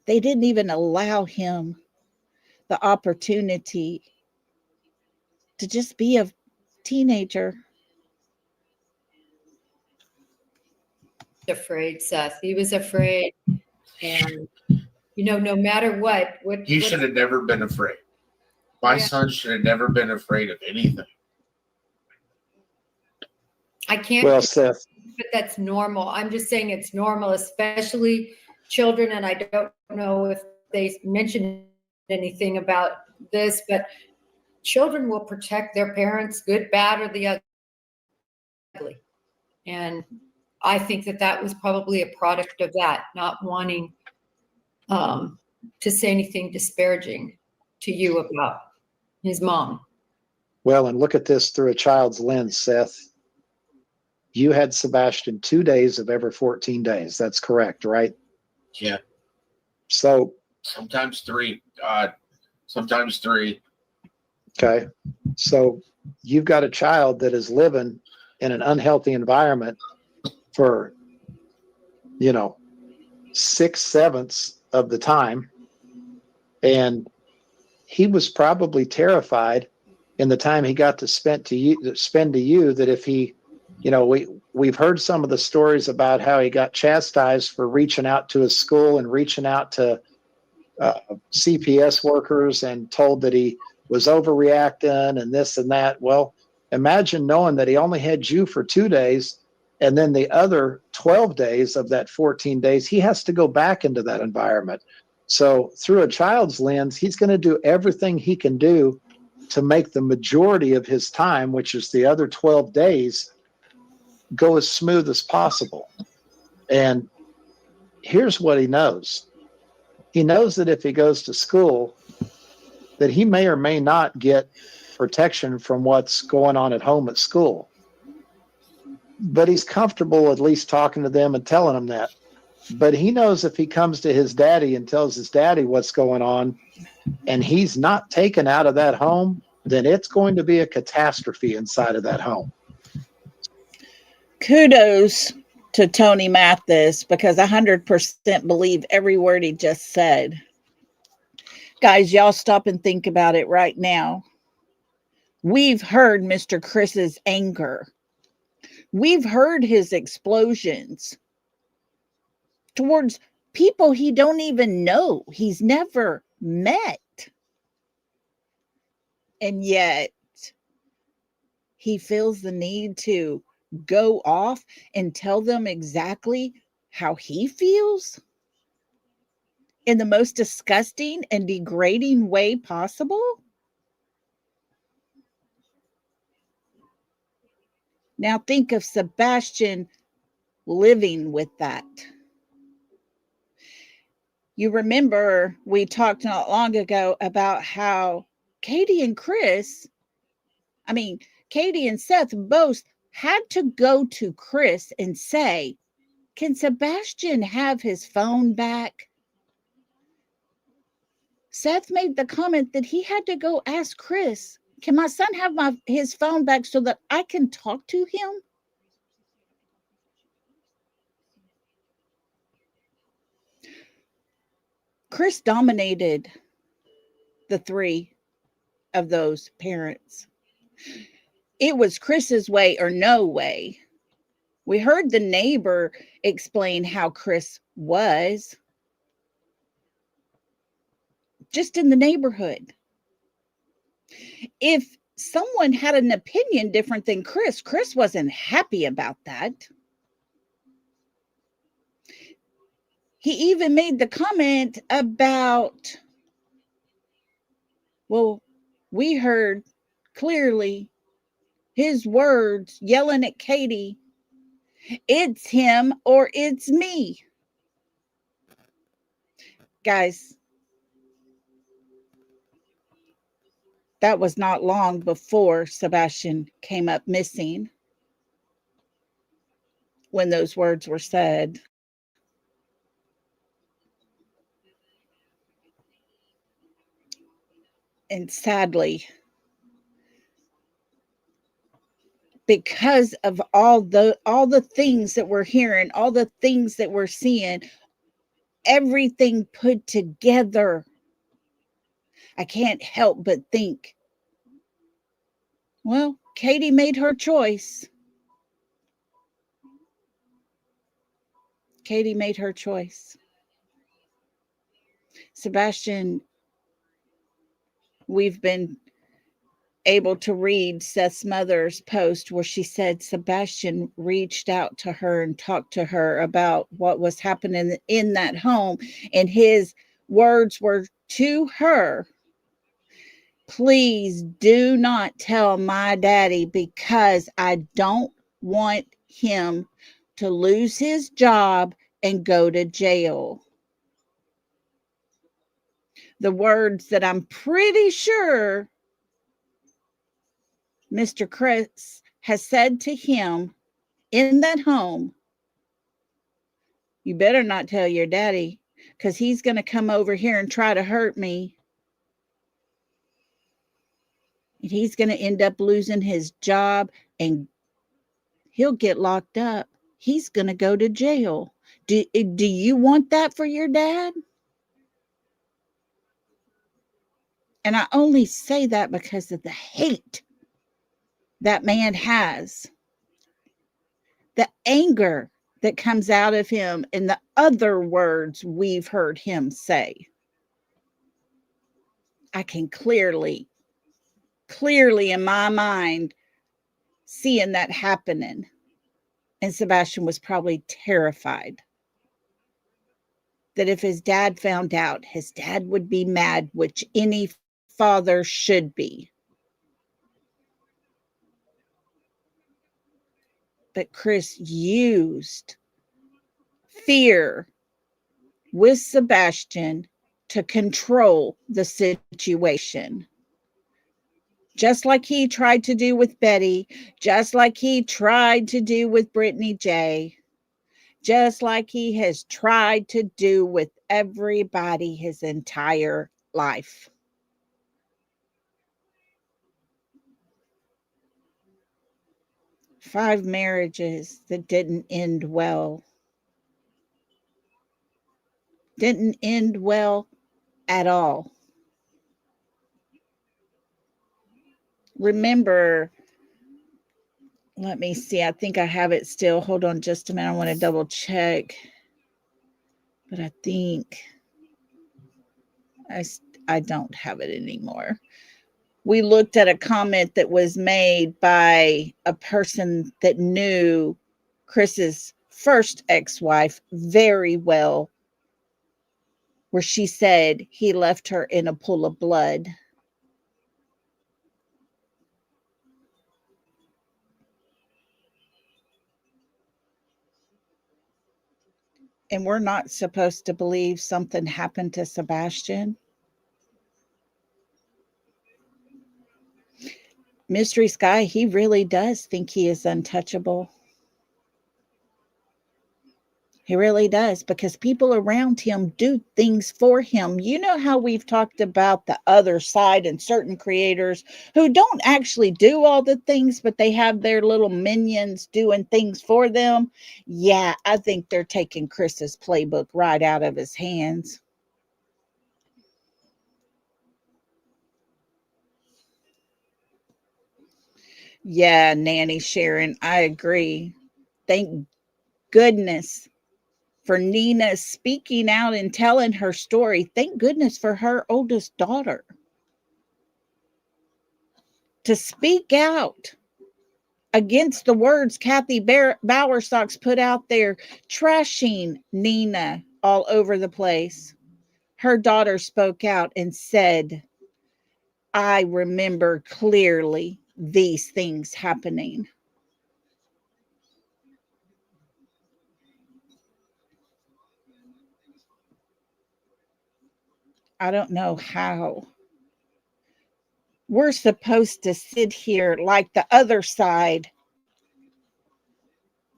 They didn't even allow him the opportunity to just be a teenager. Afraid, Seth. He was afraid. And, no matter what You should have never been afraid. My son should have never been afraid of anything. I can't. Well, Seth, But that's normal. I'm just saying it's normal, especially children. And I don't know if they mentioned anything about this, but children will protect their parents, good, bad, or the ugly. And I think that was probably a product of that, not wanting to say anything disparaging to you about his mom. well, and look at this through a child's lens, Seth. You had Sebastian 2 days of every 14 days. That's correct, right? Yeah. So sometimes 3. Sometimes 3. Okay. So you've got a child that is living in an unhealthy environment for, 6/7 of the time. And he was probably terrified in the time he got to spend to you that if he, we've heard some of the stories about how he got chastised for reaching out to his school and reaching out to CPS workers and told that he was overreacting and this and that. Well, imagine knowing that he only had you for 2 days, and then the other 12 days of that 14 days, he has to go back into that environment. So through a child's lens, he's going to do everything he can do to make the majority of his time, which is the other 12 days, go as smooth as possible. And here's what he knows. He knows that if he goes to school, that he may or may not get protection from what's going on at home at school. But he's comfortable at least talking to them and telling them that. But he knows if he comes to his daddy and tells his daddy what's going on and he's not taken out of that home, then it's going to be a catastrophe inside of that home. Kudos to Tony Mathis, because 100% believe every word he just said. Guys, y'all stop and think about it right now. We've heard Mr. Chris's anger. We've heard his explosions towards people he don't even know. He's never met. And yet he feels the need to go off and tell them exactly how he feels in the most disgusting and degrading way possible. Now think of Sebastian living with that. You remember we talked not long ago about how Katie and Seth both had to go to Chris and say, can Sebastian have his phone back? Seth made the comment that he had to go ask Chris, can my son have his phone back so that I can talk to him? Chris dominated the 3. of those parents. It was Chris's way or no way. We heard the neighbor explain how Chris was just in the neighborhood. If someone had an opinion different than Chris wasn't happy about that. He even made the comment about, well, we heard clearly his words yelling at Katie, it's him or it's me. Guys, that was not long before Sebastian came up missing when those words were said. And sadly, because of all the things that we're hearing, all the things that we're seeing, everything put together, I can't help but think, well, Katie made her choice. Katie made her choice. Sebastian, we've been able to read Seth's mother's post where she said Sebastian reached out to her and talked to her about what was happening in that home. And his words were to her, please do not tell my daddy because I don't want him to lose his job and go to jail. The words that I'm pretty sure Mr. Chris has said to him in that home, you better not tell your daddy because he's going to come over here and try to hurt me. And he's going to end up losing his job and he'll get locked up. He's going to go to jail. Do you want that for your dad? And I only say that because of the hate that man has, the anger that comes out of him, and the other words we've heard him say. I can clearly in my mind seeing that happening. And Sebastian was probably terrified that if his dad found out, his dad would be mad, which any father should be. But Chris used fear with Sebastian to control the situation. Just like he tried to do with Betty, just like he tried to do with Brittany J, just like he has tried to do with everybody his entire life. Five marriages that didn't end well. Didn't end well at all. Remember, let me see. I think I have it still. Hold on just a minute. I want to double check. But I think I don't have it anymore. We looked at a comment that was made by a person that knew Chris's first ex-wife very well, where she said he left her in a pool of blood. And we're not supposed to believe something happened to Sebastian. Mystery Sky, he really does think he is untouchable. He really does, because people around him do things for him. You know how we've talked about the other side and certain creators who don't actually do all the things, but they have their little minions doing things for them. Yeah, I think they're taking Chris's playbook right out of his hands. Yeah, Nanny Sharon, I agree. Thank goodness for Nina speaking out and telling her story. Thank goodness for her oldest daughter to speak out against the words Kathy Bowersox put out there, trashing Nina all over the place. Her daughter spoke out and said, I remember clearly these things happening. I don't know how we're supposed to sit here like the other side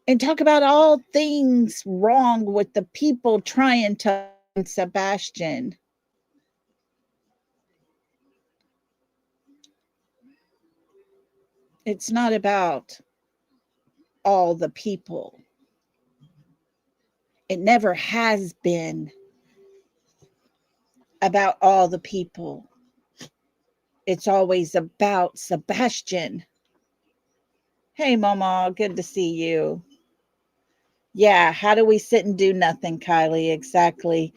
and talk about all things wrong with the people trying to Sebastian. It's not about all the people. It never has been about all the people. It's always about Sebastian. Hey, Mama, good to see you. Yeah, how do we sit and do nothing, Kylie? Exactly.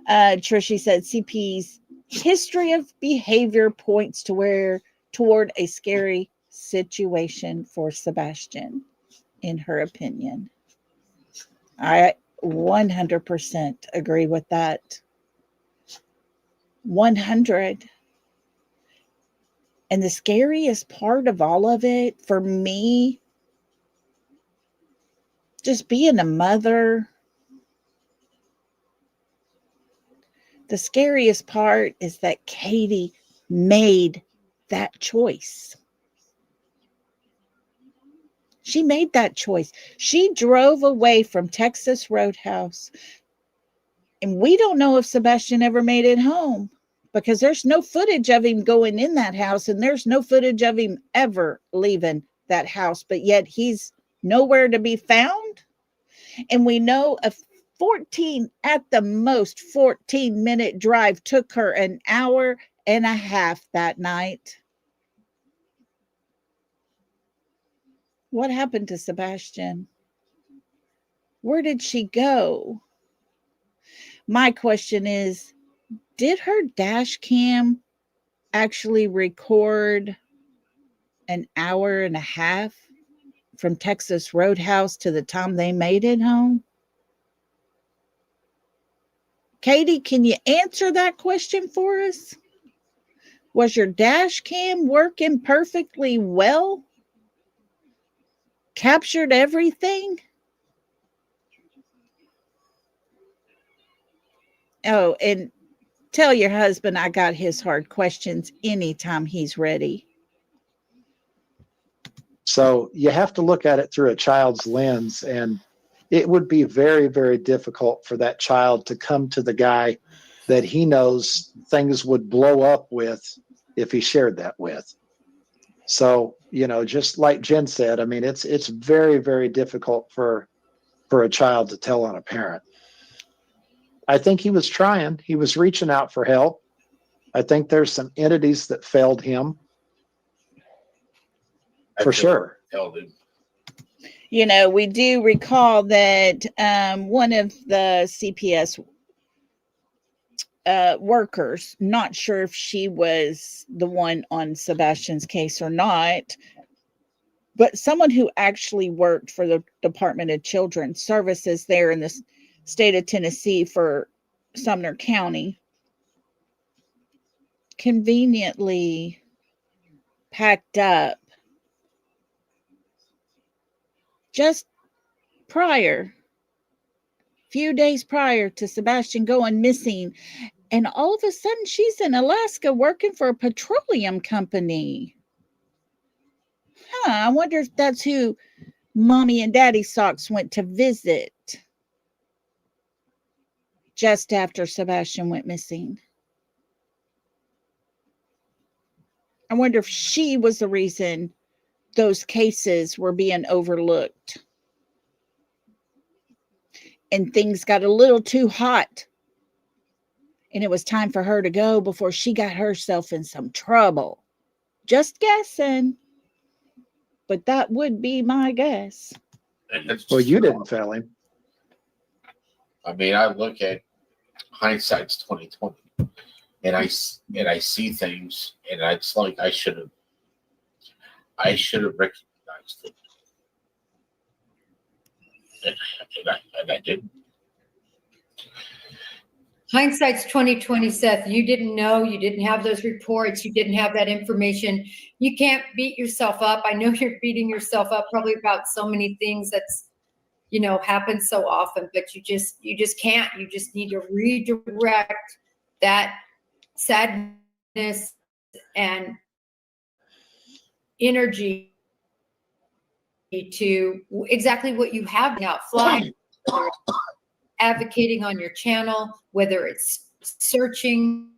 Trishy said CP's history of behavior points to where toward a scary situation for Sebastian, in her opinion. I 100% agree with that. 100. And the scariest part of all of it for me, just being a mother, the scariest part is that Katie made that choice. She made that choice. She drove away from Texas Roadhouse. And we don't know if Sebastian ever made it home because there's no footage of him going in that house and there's no footage of him ever leaving that house. But yet he's nowhere to be found. And we know a 14, at the most 14-minute drive took her an hour and a half that night. What happened to Sebastian? Where did she go? My question is, did her dash cam actually record an hour and a half from Texas Roadhouse to the time they made it home? Katie, can you answer that question for us? Was your dash cam working perfectly well? Captured everything? Oh, and tell your husband I got his hard questions anytime he's ready. So you have to look at it through a child's lens, and it would be very, very difficult for that child to come to the guy that he knows things would blow up with if he shared that with. So, just like Jen said, I mean, it's very, very difficult for a child to tell on a parent. I think he was trying. He was reaching out for help. I think there's some entities that failed him. For sure. Held him. We do recall that one of the CPS workers, not sure if she was the one on Sebastian's case or not, but someone who actually worked for the Department of Children's Services there in the state of Tennessee for Sumner County, conveniently packed up just few days prior to Sebastian going missing. And all of a sudden she's in Alaska working for a petroleum company. I wonder if that's who Mommy and Daddy Socks went to visit just after Sebastian went missing. I wonder if she was the reason those cases were being overlooked. And things got a little too hot. And it was time for her to go before she got herself in some trouble. Just guessing. but that would be my guess. And it's Well, just, you didn't fail him. I mean, I look at hindsight's 2020, and I see things, and it's like I should have recognized it, and I didn't. Hindsight's 2020, Seth. You didn't know, you didn't have those reports, you didn't have that information. You can't beat yourself up. I know you're beating yourself up probably about so many things that's, you know, happens so often, but you just can't. You just need to redirect that sadness and energy to exactly what you have now, flying, advocating on your channel, whether it's searching,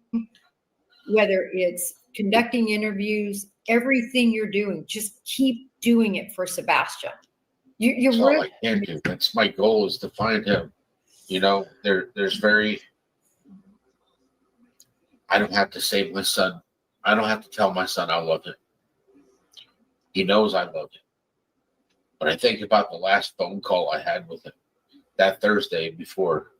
whether it's conducting interviews, everything you're doing, just keep doing it for Sebastian. You're That's all really, I can do. That's my goal, is to find him. You know, there's very. I don't have to say my son. I don't have to tell my son I love him. He knows I love him. But I think about the last phone call I had with him that Thursday before.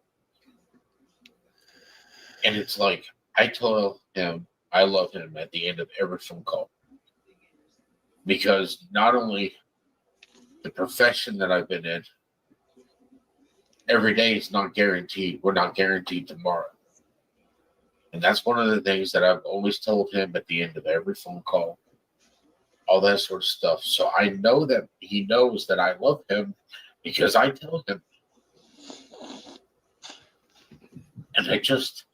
And it's like, I tell him I love him at the end of every phone call. Because not only the profession that I've been in, every day is not guaranteed. We're not guaranteed tomorrow. And that's one of the things that I've always told him at the end of every phone call. All that sort of stuff. So I know that he knows that I love him because I tell him. And I just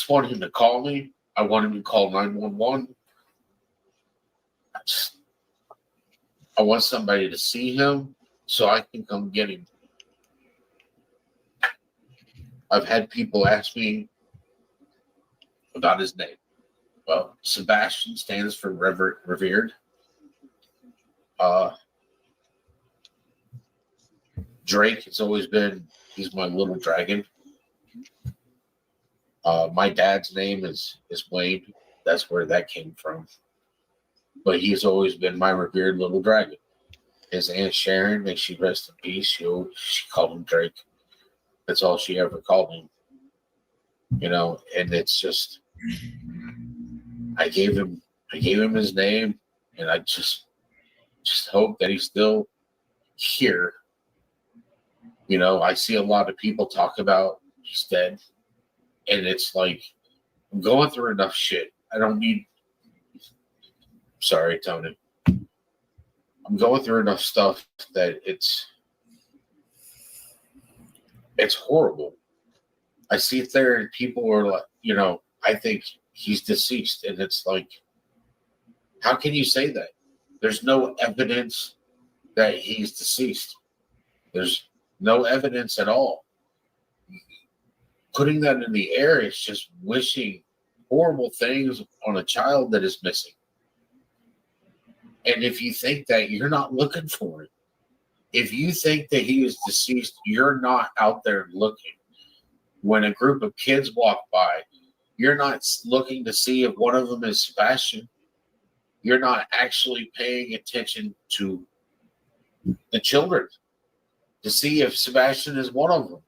want him to call me. I want him to call 911. I want somebody to see him so I can come get him. I've had people ask me about his name. Well, Sebastian stands for revered. Drake has always been, he's my little dragon. My dad's name is Wayne. That's where that came from. But he's always been my revered little dragon. His Aunt Sharon, may she rest in peace, she called him Drake. That's all she ever called him. You know, and it's just, I gave him his name, and I just hope that he's still here. You know, I see a lot of people talk about he's dead, and it's like, I'm going through enough shit. I don't need. Sorry, Tony. I'm going through enough stuff that it's horrible. I sit there and people are like, you know, I think he's deceased, and it's like, how can you say that? There's no evidence that he's deceased. There's no evidence at all. Putting that in the air is just wishing horrible things on a child that is missing. And if you think that, you're not looking for it. If you think that he is deceased, you're not out there looking. When a group of kids walk by, you're not looking to see if one of them is Sebastian. You're not actually paying attention to the children to see if Sebastian is one of them,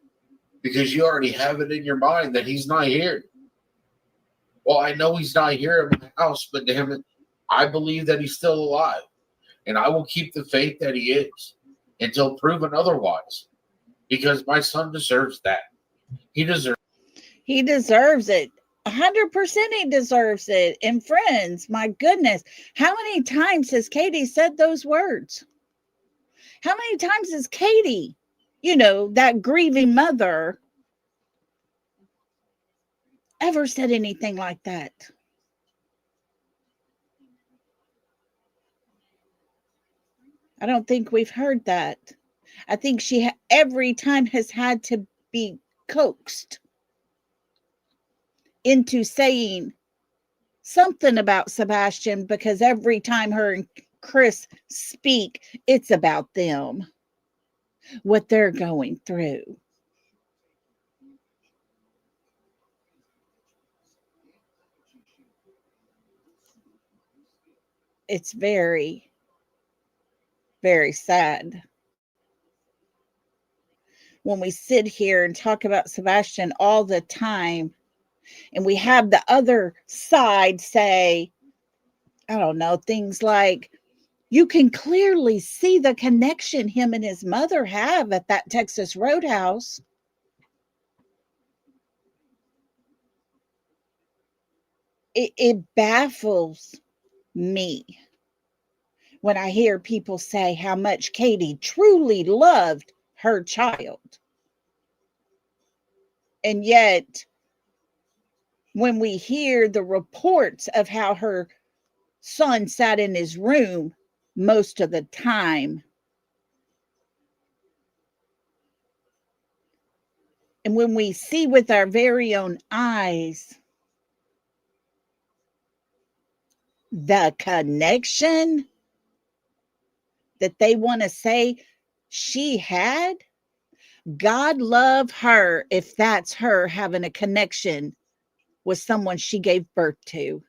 because you already have it in your mind that he's not here. Well, I know he's not here in my house, but damn it, I believe that he's still alive. And I will keep the faith that he is until proven otherwise, because my son deserves that. He deserves it. 100% he deserves it. And friends, my goodness, how many times has Katie said those words? How many times has Katie, you know, that grieving mother, ever said anything like that? I don't think we've heard that. I think she every time has had to be coaxed into saying something about Sebastian, because every time her and Chris speak, it's about them, what they're going through. It's very, very sad when we sit here and talk about Sebastian all the time, and we have the other side say, I don't know, things like, you can clearly see the connection him and his mother have at that Texas Roadhouse. It baffles me when I hear people say how much Katie truly loved her child. And yet, when we hear the reports of how her son sat in his room most of the time, and when we see with our very own eyes the connection that they want to say she had, God love her if that's her having a connection with someone she gave birth to,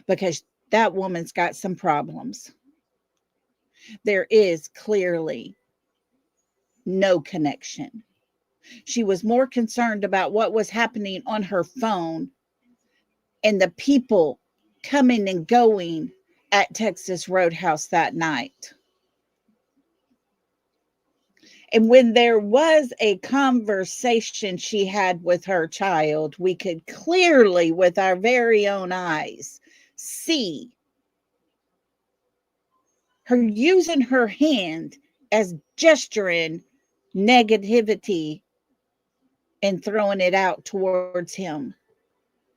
because that woman's got some problems. There is clearly no connection. She was more concerned about what was happening on her phone and the people coming and going at Texas Roadhouse that night. And when there was a conversation she had with her child, we could clearly, with our very own eyes, see her using her hand as gesturing negativity and throwing it out towards him.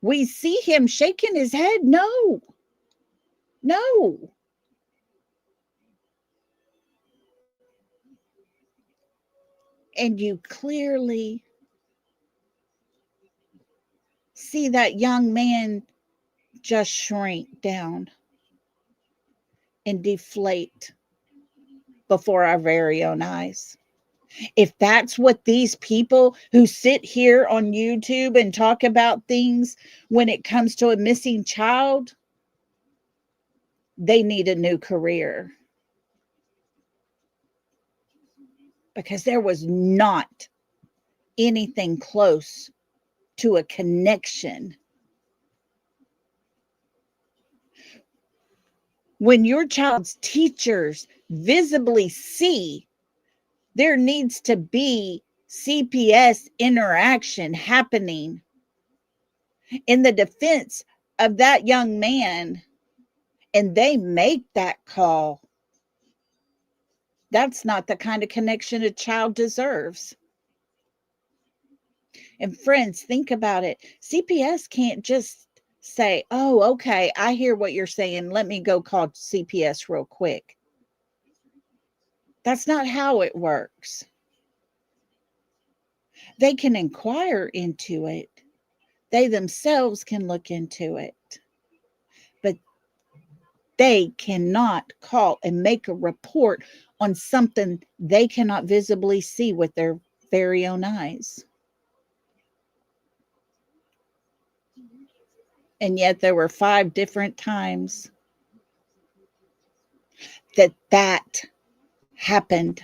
We see him shaking his head. No, no. And you clearly see that young man just shrink down and deflate before our very own eyes. If that's what these people who sit here on YouTube and talk about things when it comes to a missing child, they need a new career. Because there was not anything close to a connection. When your child's teachers visibly see there needs to be CPS interaction happening in the defense of that young man, and they make that call, that's not the kind of connection a child deserves. And friends, think about it. CPS can't just say, oh, okay, I hear what you're saying. Let me go call CPS real quick. That's not how it works. They can inquire into it. They themselves can look into it. But they cannot call and make a report on something they cannot visibly see with their very own eyes. And yet there were 5 different times that happened.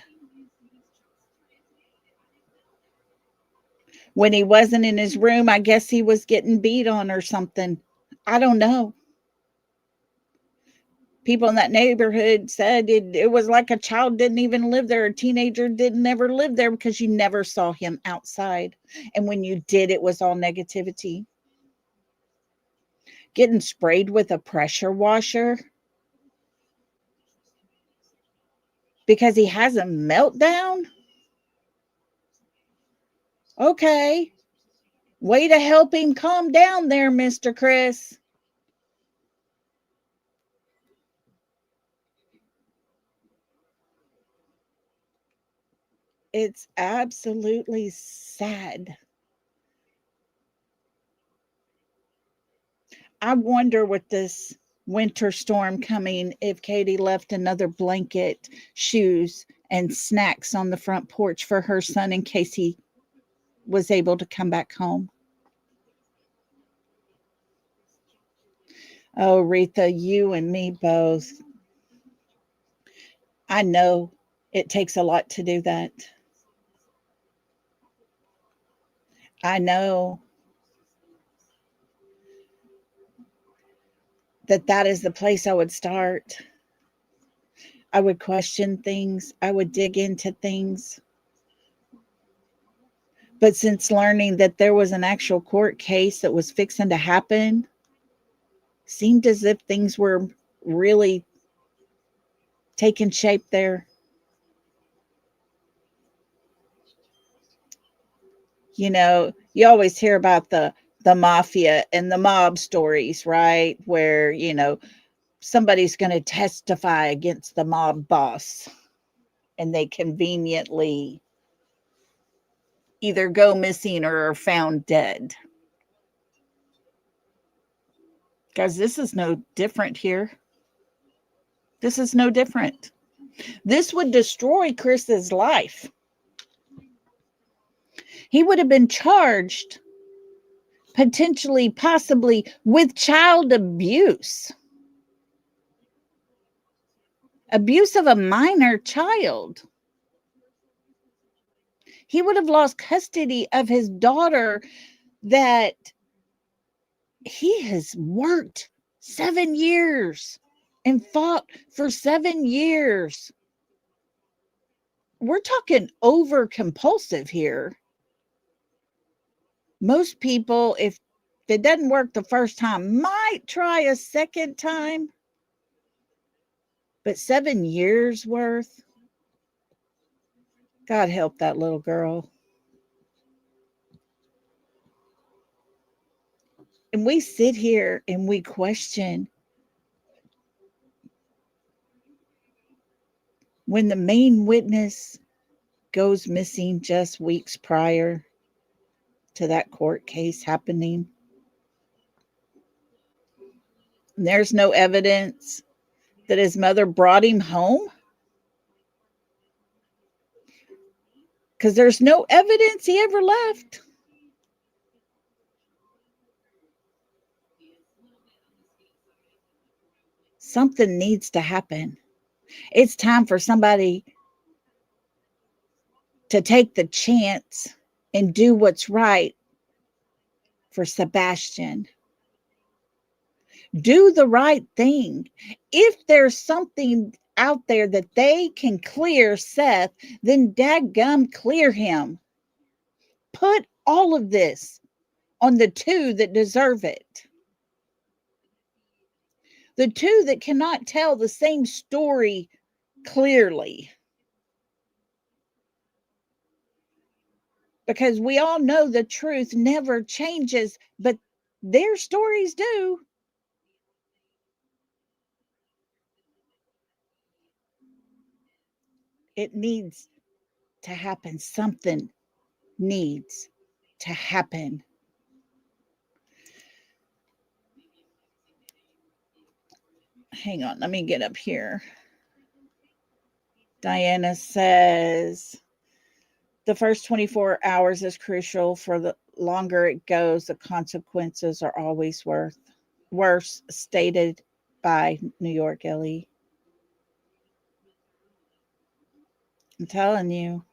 When he wasn't in his room, I guess he was getting beat on or something. I don't know. People in that neighborhood said it was like a child didn't even live there. A teenager didn't ever live there because you never saw him outside. And when you did, it was all negativity. Getting sprayed with a pressure washer because he has a meltdown? Okay. Way to help him calm down there, Mr. Chris. It's absolutely sad. I wonder with this winter storm coming if Katie left another blanket, shoes, and snacks on the front porch for her son in case he was able to come back home. Oh, Retha, you and me both. I know it takes a lot to do that. I know that that is the place I would start. I would question things, I would dig into things. But since learning that there was an actual court case that was fixing to happen, seemed as if things were really taking shape there. You know, you always hear about the mafia and the mob stories, right? Where, somebody's going to testify against the mob boss and they conveniently either go missing or are found dead. Guys, this is no different here. This is no different. This would destroy Chris's life. He would have been charged potentially, possibly with child abuse, abuse of a minor child. He would have lost custody of his daughter that he has worked 7 years and fought for 7 years. We're talking over compulsive here. Most people, if it doesn't work the first time, might try a second time. But 7 years worth, God help that little girl. And we sit here and we question when the main witness goes missing just weeks prior to that court case happening. And there's no evidence that his mother brought him home because there's no evidence he ever left. Something needs to happen. It's time for somebody to take the chance and do what's right for Sebastian. Do the right thing. If there's something out there that they can clear Seth, then dadgum clear him. Put all of this on the two that deserve it. The two that cannot tell the same story clearly. Because we all know the truth never changes, but their stories do. It needs to happen. Something needs to happen. Hang on, let me get up here. Diana says the first 24 hours is crucial. For the longer it goes, the consequences are always worse, stated by New York Ellie. I'm telling you.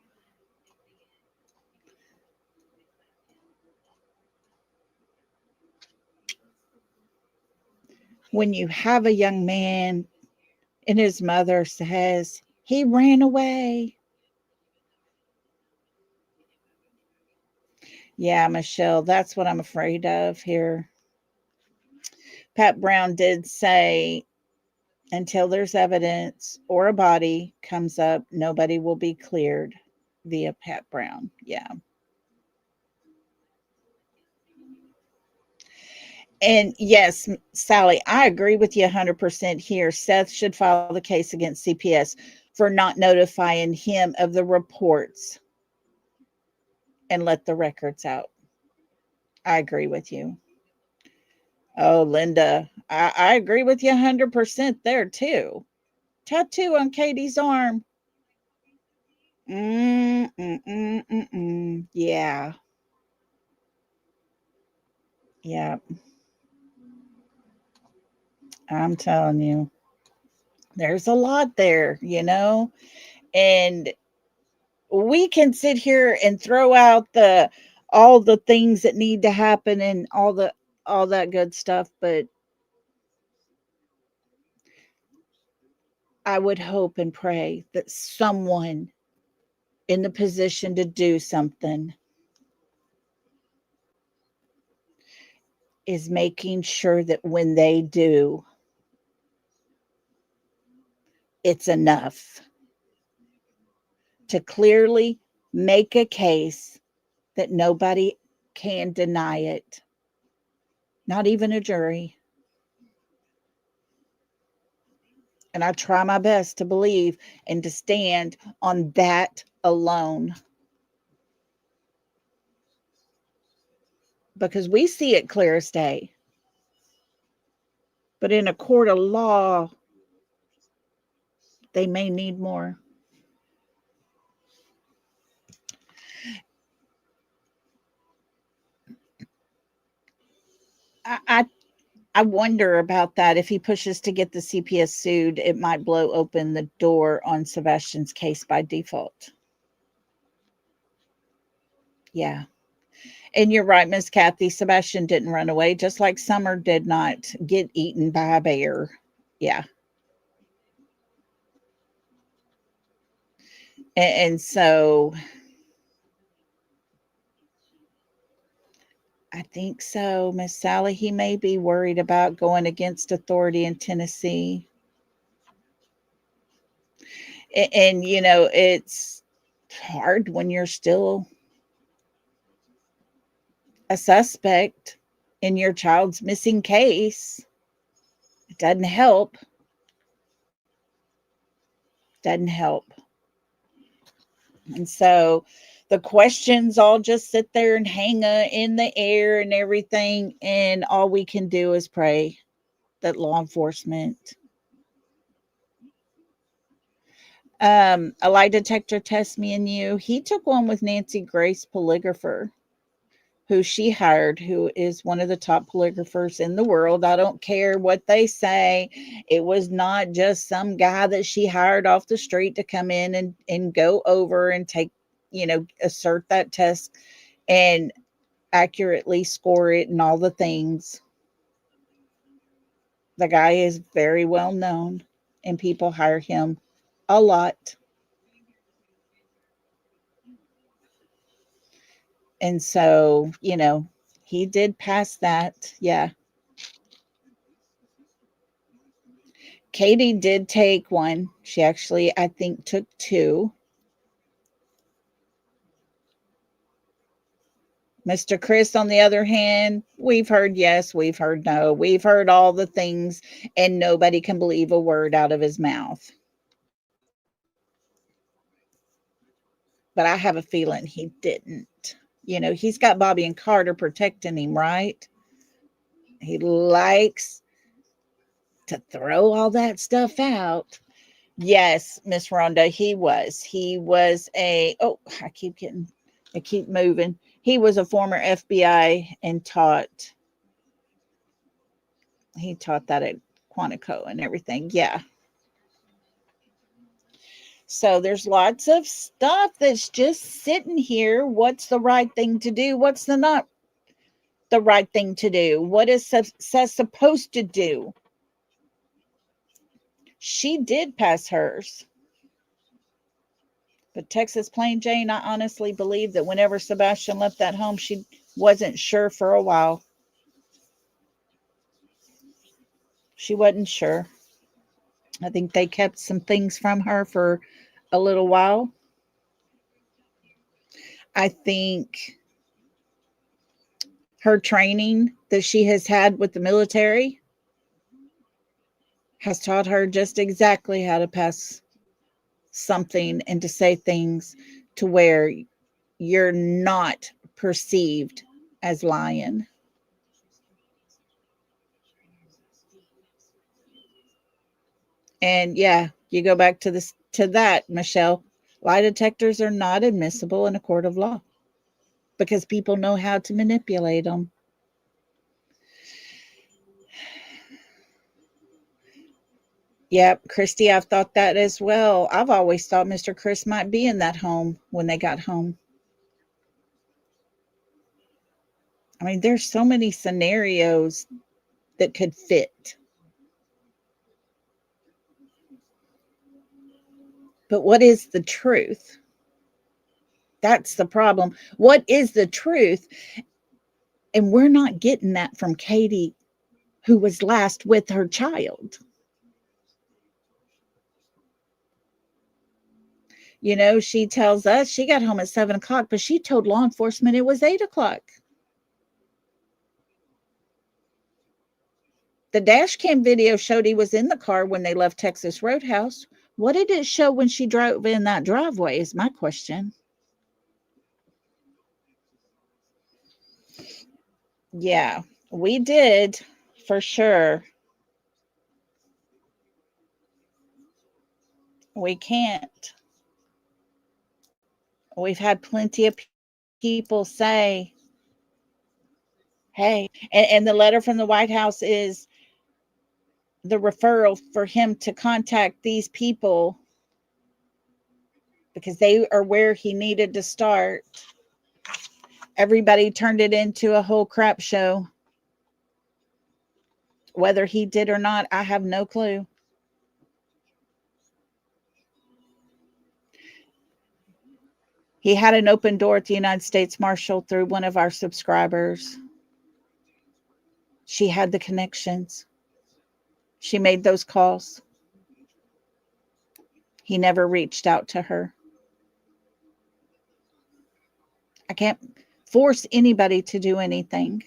When you have a young man and his mother says he ran away. Yeah, Michelle, that's what I'm afraid of here. Pat Brown did say until there's evidence or a body comes up, nobody will be cleared via Pat Brown. Yeah. And yes, Sally, I agree with you 100% here. Seth should file the case against CPS for not notifying him of the reports and let the records out. I agree with you. Oh, Linda, I agree with you 100% there too. Tattoo on Katie's arm. Yeah. Yeah. I'm telling you, there's a lot there, and we can sit here and throw out the all the things that need to happen and all that good stuff, but I would hope and pray that someone in the position to do something is making sure that when they do, it's enough to clearly make a case that nobody can deny it, not even a jury. And I try my best to believe and to stand on that alone, because we see it clear as day. But in a court of law, they may need more. I wonder about that. If he pushes to get the CPS sued, it might blow open the door on Sebastian's case by default. Yeah. And you're right, Miss Kathy. Sebastian didn't run away, just like Summer did not get eaten by a bear. Yeah. And so I think so, Miss Sally. He may be worried about going against authority in Tennessee. And it's hard when you're still a suspect in your child's missing case. It doesn't help. Doesn't help. And so the questions all just sit there and hang in the air and everything. And all we can do is pray that law enforcement. A lie detector test, me and you. He took one with Nancy Grace, polygrapher, who she hired, who is one of the top polygraphers in the world. I don't care what they say. It was not just some guy that she hired off the street to come in and go over and take, assert that test and accurately score it and all the things. The guy is very well known and people hire him a lot. And so, he did pass that. Yeah. Katie did take one. She actually, I think, took two. Mr. Chris, on the other hand, we've heard yes, we've heard no, we've heard all the things, and nobody can believe a word out of his mouth. But I have a feeling he didn't. He's got Bobby and Carter protecting him, right? He likes to throw all that stuff out. Yes, Miss Rhonda, he was. He was I keep moving. He was a former FBI and he taught that at Quantico and everything. Yeah. So there's lots of stuff that's just sitting here. What's the right thing to do? What's the not the right thing to do? What is Seth supposed to do? She did pass hers. But Texas Plain Jane, I honestly believe that whenever Sebastian left that home, she wasn't sure for a while. She wasn't sure. I think they kept some things from her for a little while. I think her training that she has had with the military has taught her just exactly how to pass something and to say things to where you're not perceived as lying. And yeah, you go back to that, Michelle. Lie detectors are not admissible in a court of law because people know how to manipulate them. Yep, Christy, I've thought that as well. I've always thought Mr. Chris might be in that home when they got home. I mean, there's so many scenarios that could fit. But what is the truth? That's the problem. What is the truth? And we're not getting that from Katie, who was last with her child. You know, she tells us she got home at 7 o'clock, but she told law enforcement it was 8 o'clock. The dash cam video showed he was in the car when they left Texas Roadhouse. What did it show when she drove in that driveway is my question. Yeah, we did for sure. We can't. We've had plenty of people say, hey, and the letter from the White House is the referral for him to contact these people because they are where he needed to start. Everybody turned it into a whole crap show. Whether he did or not, I have no clue. He had an open door at the United States Marshal through one of our subscribers. She had the connections. She made those calls. He never reached out to her. I can't force anybody to do anything.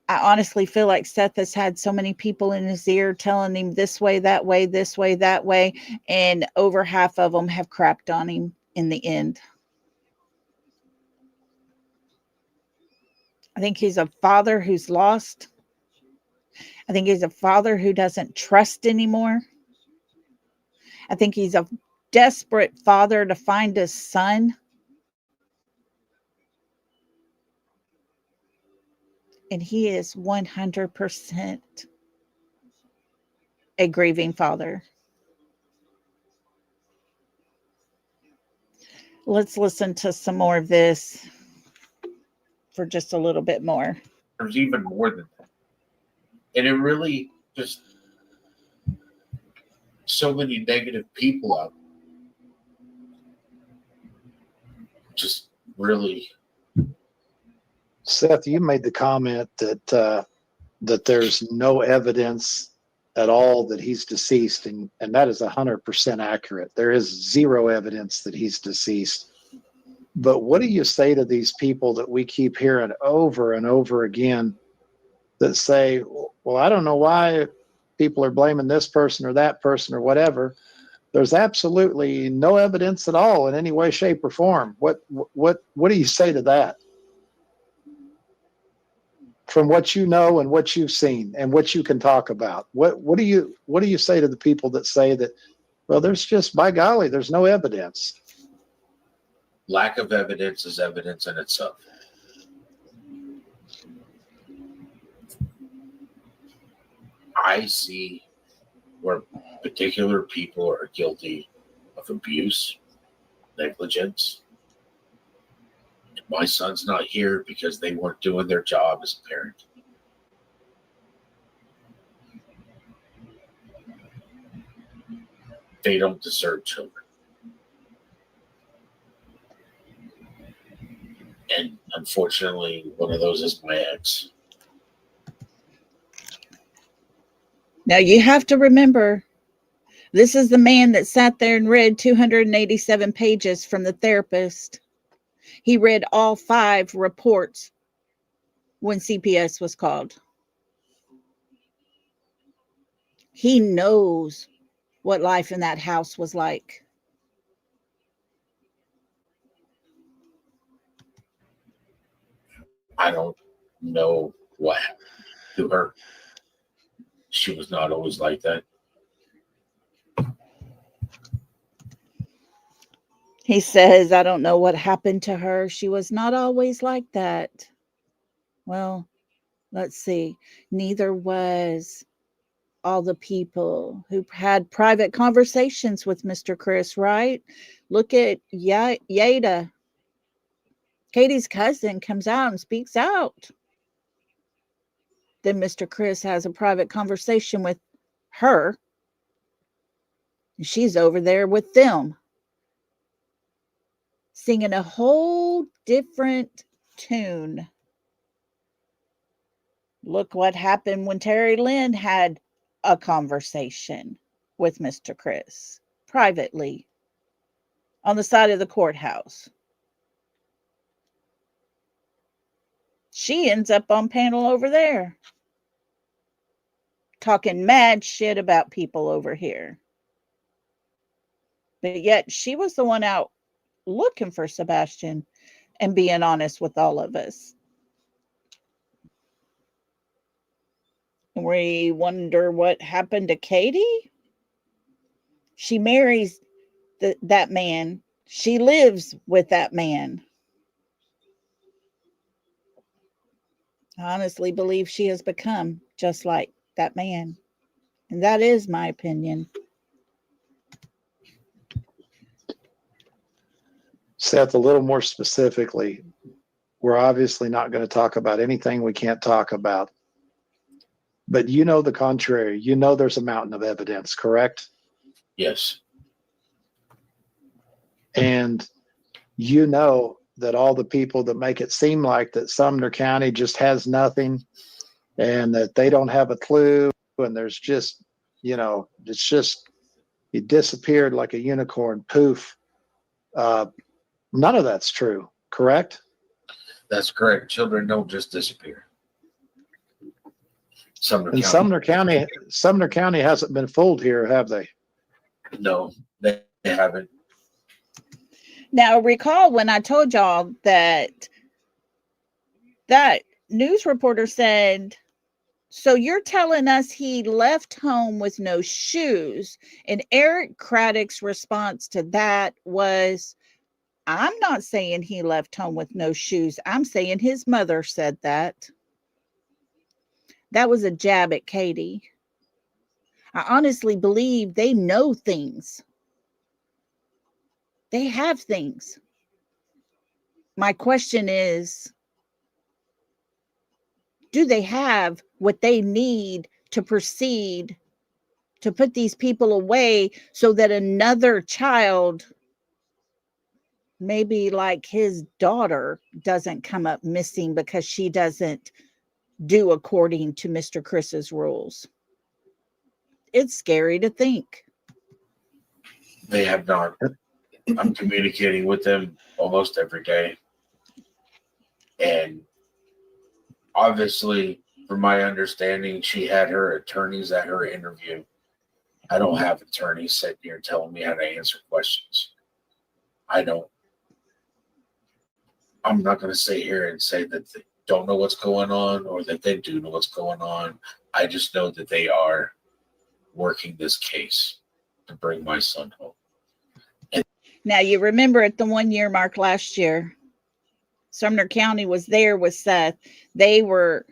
I honestly feel like Seth has had so many people in his ear telling him this way, that way, this way, that way, and over half of them have crapped on him in the end. I think he's a father who's lost. I think he's a father who doesn't trust anymore. I think he's a desperate father to find his son. And he is 100% a grieving father. Let's listen to some more of this for just a little bit more. There's even more than that. And it really just so many negative people out. Just really. Seth, you made the comment that that there's no evidence at all that he's deceased, and that is 100% accurate. There is zero evidence that he's deceased. But what do you say to these people that we keep hearing over and over again that say, well, I don't know why people are blaming this person or that person or whatever. There's absolutely no evidence at all in any way, shape, or form. What do you say to that? From what you know and what you've seen and what you can talk about, what do you say to the people that say that, well, there's just, by golly, there's no evidence? Lack of evidence is evidence in itself. I see where particular people are guilty of abuse, negligence. My son's not here because they weren't doing their job as a parent. They don't deserve children. And unfortunately, one of those is my ex. Now you have to remember, this is the man that sat there and read 287 pages from the therapist. He read all 5 reports when CPS was called. He knows what life in that house was like. I don't know what happened to her. She was not always like that. He says, I don't know what happened to her. She was not always like that. Well, let's see. Neither was all the people who had private conversations with Mr. Chris, right? Look at Yada. Katie's cousin comes out and speaks out. Then Mr. Chris has a private conversation with her. And she's over there with them, singing a whole different tune. Look what happened when Terry Lynn had a conversation with Mr. Chris privately on the side of the courthouse. She ends up on panel over there, talking mad shit about people over here. But yet she was the one out looking for Sebastian and being honest with all of us. And we wonder what happened to Katie. She marries that man. She lives with that man. I honestly believe she has become just like that man. And that is my opinion. Seth, a little more specifically, we're obviously not going to talk about anything we can't talk about. But you know the contrary. You know there's a mountain of evidence, correct? Yes. And you know that all the people that make it seem like that Sumner County just has nothing and that they don't have a clue and there's just, it's just, he disappeared like a unicorn, poof. None of that's true, correct? That's correct. Children don't just disappear. And Sumner County hasn't been fooled here, have they? No, they haven't. Now, recall when I told y'all that news reporter said, so you're telling us he left home with no shoes? And Eric Craddock's response to that was, I'm not saying he left home with no shoes. I'm saying his mother said that. That was a jab at Katie. I honestly believe they know things. They have things. My question is, do they have what they need to proceed to put these people away so that another child, maybe like his daughter, doesn't come up missing because she doesn't do according to Mr. Chris's rules? It's scary to think. They have not. I'm communicating with them almost every day. And obviously, from my understanding, she had her attorneys at her interview. I don't have attorneys sitting here telling me how to answer questions. I'm not going to sit here and say that they don't know what's going on or that they do know what's going on. I just know that they are working this case to bring my son home. Now, you remember at the 1 year mark last year, Sumner County was there with Seth. They were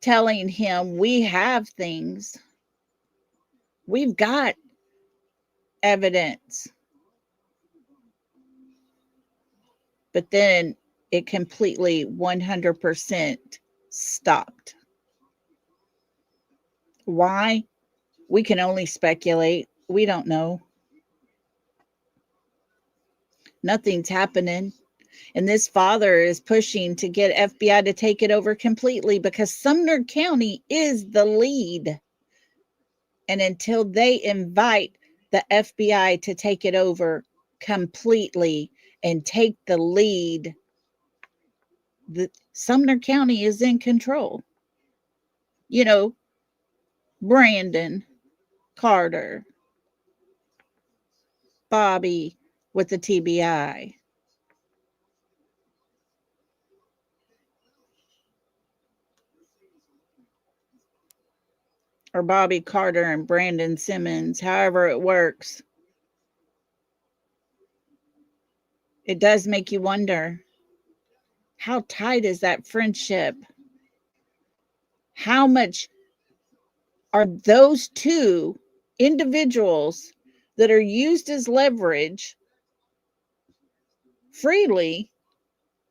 telling him, we have things. We've got evidence. But then it completely 100% stopped. Why? We can only speculate. We don't know. Nothing's happening. And this father is pushing to get FBI to take it over completely because Sumner County is the lead. And until they invite the FBI to take it over completely and take the lead, Sumner County is in control. Brandon, Carter, Bobby with the TBI. Or Bobby Carter and Brandon Simmons, however it works. It does make you wonder, how tight is that friendship? How much are those two individuals that are used as leverage freely,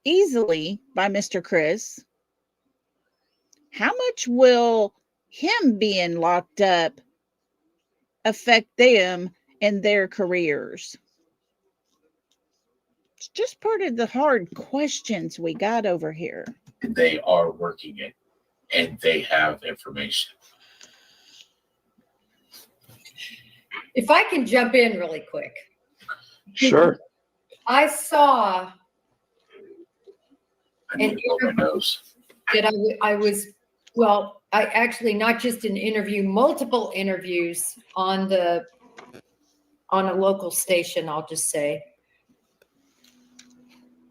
easily by Mr. Chris. How much will him being locked up affect them and their careers? It's just part of the hard questions we got over here. And they are working it, and they have information. If I can jump in really quick. Sure. I saw I need to blow my nose. that I was, well, I actually not just an interview, multiple interviews on a local station, I'll just say.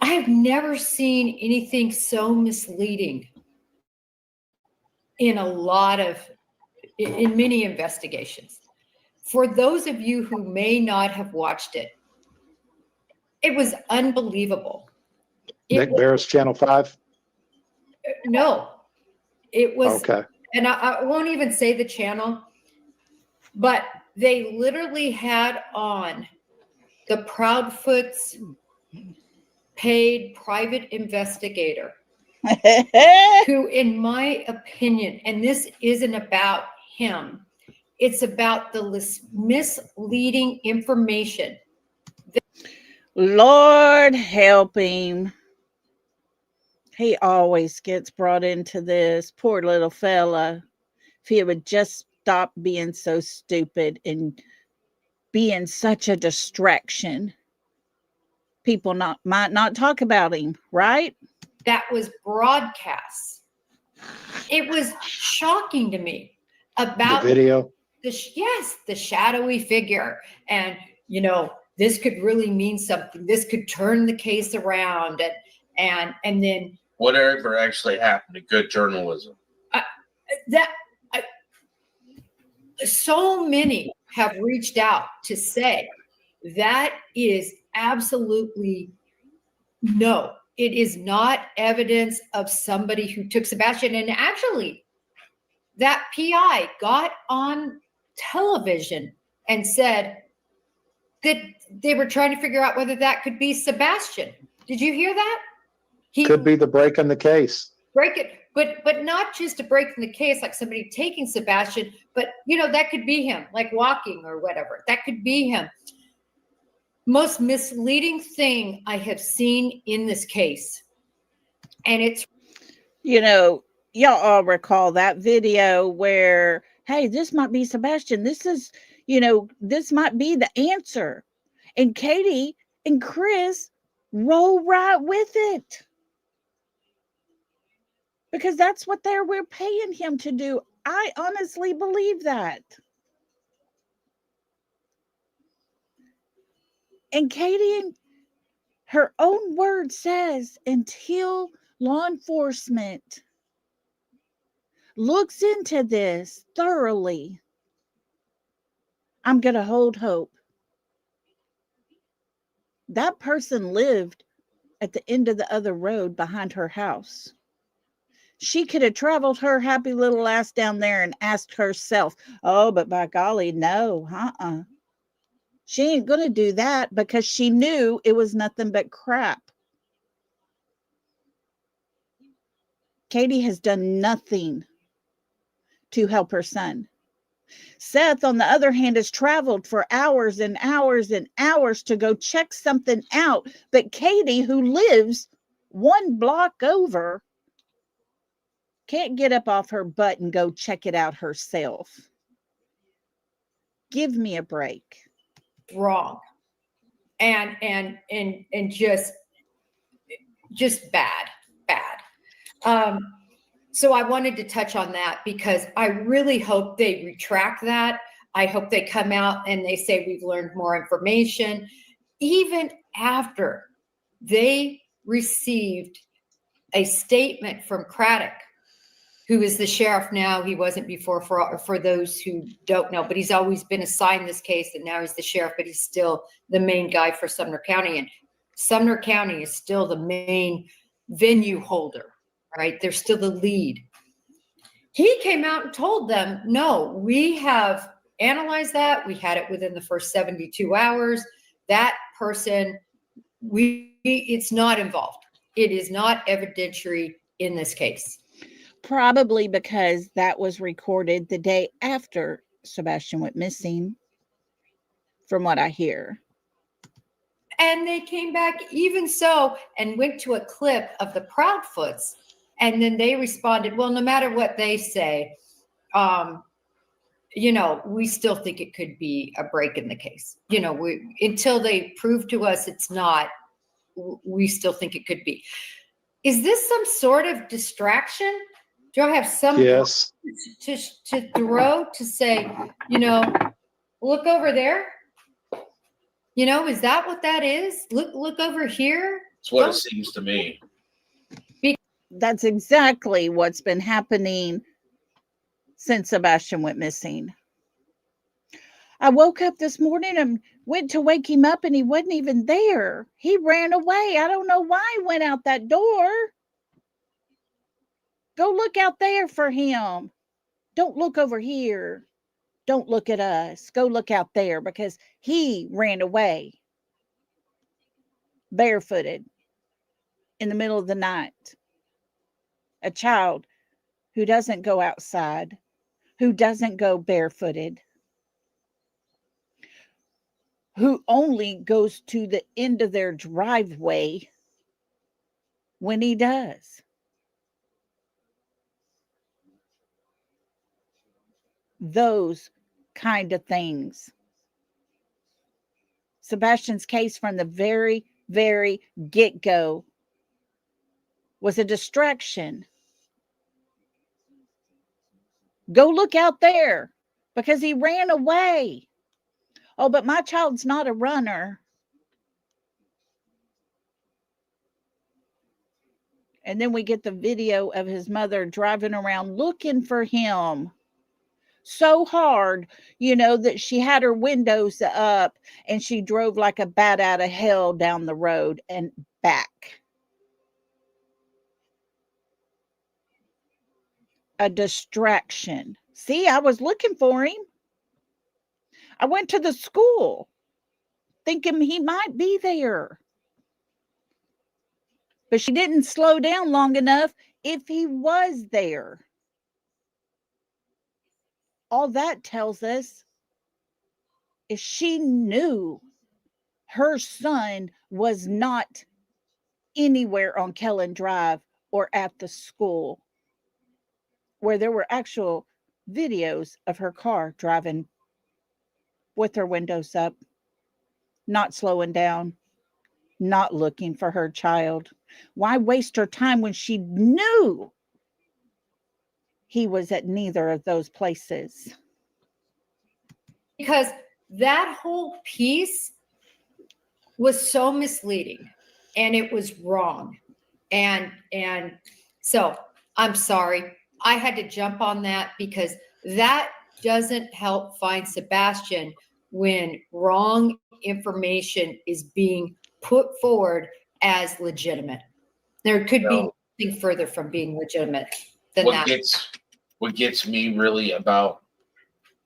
I have never seen anything so misleading in many investigations. For those of you who may not have watched it, it was unbelievable. Nick Barris, Channel 5. No, it was, Okay. and I won't even say the channel, but they literally had on the Proudfoot's paid private investigator, who, in my opinion, and this isn't about him, it's about the misleading information. Lord help him. He always gets brought into this. Poor little fella. If he would just stop being so stupid and being such a distraction, people might not talk about him, right? That was broadcast. It was shocking to me about The video. the shadowy figure, and this could really mean something. This could turn the case around, and then Whatever actually happened to good journalism. So many have reached out to say that is absolutely no. It is not evidence of somebody who took Sebastian. And actually, that PI got on television and said that they were trying to figure out whether that could be Sebastian. Did you hear that? He Could be the break in the case. break it, but not just a break in the case, like somebody taking Sebastian, but that could be him, like walking or whatever. That could be him. Most misleading thing I have seen in this case. And it's, Y'all all recall that video where, hey, this might be Sebastian. This is, this might be the answer. And Katie and Chris roll right with it. Because that's what we're paying him to do. I honestly believe that. And Katie, in her own word, says until law enforcement looks into this thoroughly, I'm going to hold hope. That person lived at the end of the other road behind her house. She could have traveled her happy little ass down there and asked herself, oh, but by golly, no, She ain't going to do that because she knew it was nothing but crap. Katie has done nothing to help her son. Seth, on the other hand, has traveled for hours and hours and hours to go check something out. But Katie, who lives one block over, can't get up off her butt and go check it out herself. Give me a break. wrong. And just bad. So I wanted to touch on that because I really hope they retract that. I hope they come out and they say we've learned more information, even after they received a statement from Craddock, who is the sheriff now. He wasn't before, for those who don't know, but he's always been assigned this case, and now he's the sheriff, but he's still the main guy for Sumner County. And Sumner County is still the main venue holder, right? They're still the lead. He came out and told them, no, we have analyzed that. We had it within the first 72 hours. That person, it's not involved. It is not evidentiary in this case. Probably because that was recorded the day after Sebastian went missing, from what I hear. And they came back even so and went to a clip of the Proudfoots. And then they responded, well, no matter what they say, you know, we still think it could be a break in the case. You know, until they prove to us it's not, we still think it could be. Is this some sort of distraction? Do I have some Yes. to throw to say, you know, look over there? You know, is that what that is? Look over here. It's what it seems to me. That's exactly what's been happening since Sebastian went missing. I woke up this morning and went to wake him up and he wasn't even there. He ran away. I don't know why he went out that door. Go look out there for him. Don't look over here. Don't look at us. Go look out there because he ran away barefooted in the middle of the night. A child who doesn't go outside, who doesn't go barefooted, who only goes to the end of their driveway when he does. Those kind of things. Sebastian's case from the very, very get-go was a distraction. Go look out there because he ran away. Oh, but my child's not a runner. And then we get the video of his mother driving around looking for him so hard, you know, that she had her windows up and she drove like a bat out of hell down the road and back. A distraction. See, I was looking for him. I went to the school thinking he might be there. But she didn't slow down long enough if he was there. All that tells us is she knew her son was not anywhere on Kellen Drive or at the school where there were actual videos of her car driving with her windows up, not slowing down, not looking for her child. Why waste her time when she knew he was at neither of those places? Because that whole piece was so misleading and it was wrong. And so I'm sorry. I had to jump on that because that doesn't help find Sebastian when wrong information is being put forward as legitimate. There could be nothing further from being legitimate than that. What gets me really about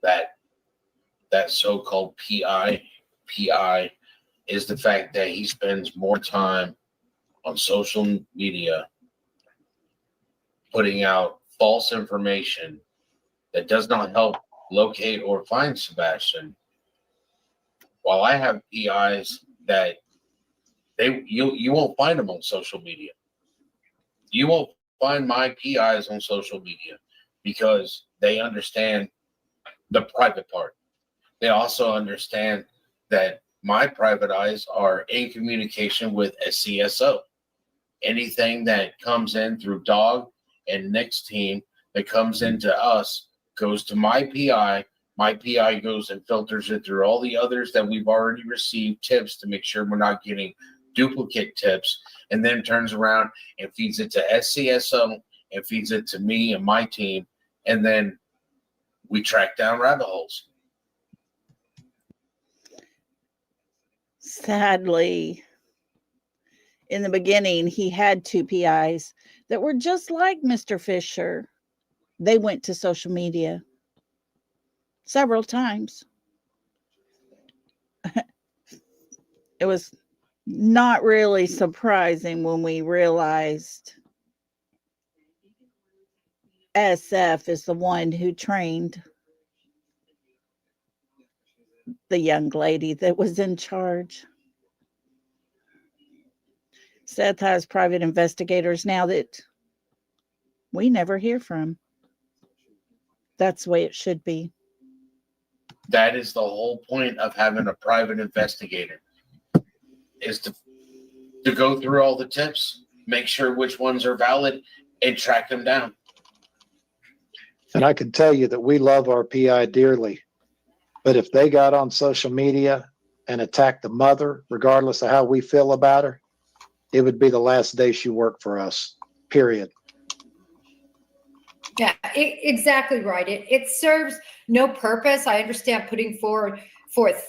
that so-called PI is the fact that he spends more time on social media putting out false information that does not help locate or find Sebastian. While I have PIs that you won't find them on social media. You won't find my PIs on social media because they understand the private part. They also understand that my private eyes are in communication with a CSO. Anything that comes in through Dog and Nick's team that comes into us goes to my PI. My PI goes and filters it through all the others that we've already received tips to make sure we're not getting duplicate tips, and then turns around and feeds it to SCSO and feeds it to me and my team, and then we track down rabbit holes. Sadly, in the beginning, he had two PIs that were just like Mr. Fisher. They went to social media several times. It was not really surprising when we realized SF is the one who trained the young lady that was in charge. Seth has private investigators now that we never hear from. That's the way it should be. That is the whole point of having a private investigator, is to go through all the tips, make sure which ones are valid, and track them down. And I can tell you that we love our PI dearly. But if they got on social media and attacked the mother, regardless of how we feel about her, it would be the last day she worked for us, period. Yeah, exactly right. It serves no purpose. I understand putting forth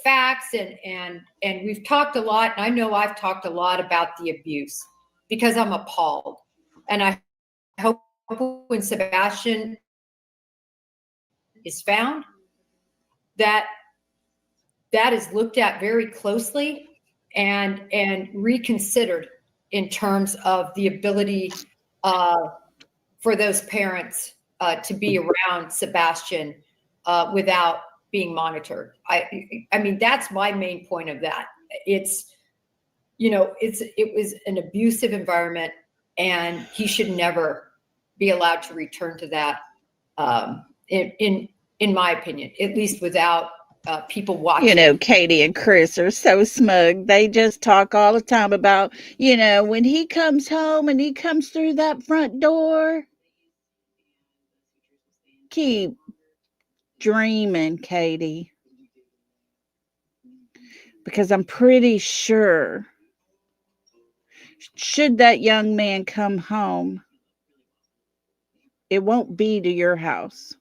facts and we've talked a lot, and I know I've talked a lot about the abuse because I'm appalled. And I hope when Sebastian is found, that is looked at very closely and reconsidered in terms of the ability for those parents to be around Sebastian without being monitored. I mean, that's my main point of that. It's, it was an abusive environment, and he should never be allowed to return to that. In my opinion, at least without people watching. Katie and Chris are so smug. They just talk all the time about, when he comes home and he comes through that front door. Keep dreaming, Katie. Because I'm pretty sure, should that young man come home, it won't be to your house.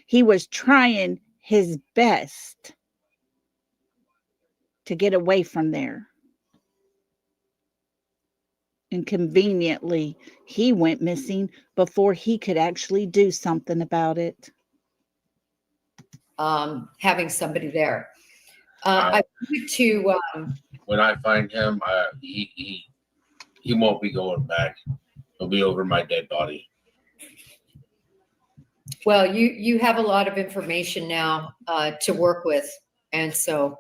He was trying his best to get away from there. And conveniently, he went missing before he could actually do something about it. Having somebody there. I wanted to. When I find him, he won't be going back. He'll be over my dead body. Well, you have a lot of information now to work with, and so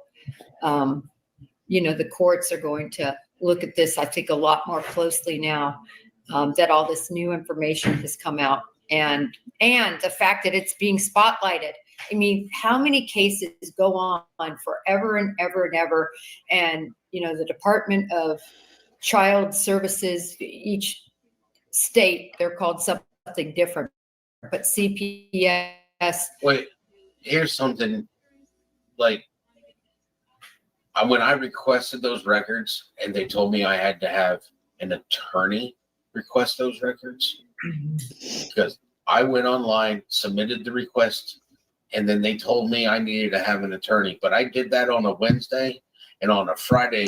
the courts are going to look at this, I think, a lot more closely now that all this new information has come out, and the fact that it's being spotlighted. I mean, how many cases go on forever and ever and ever, and the Department of Child Services, each state, they're called something different, but CPS. Wait, here's something. Like, when I requested those records and they told me I had to have an attorney request those records, because I went online, submitted the request, and then they told me I needed to have an attorney. But I did that on a Wednesday, and on a Friday,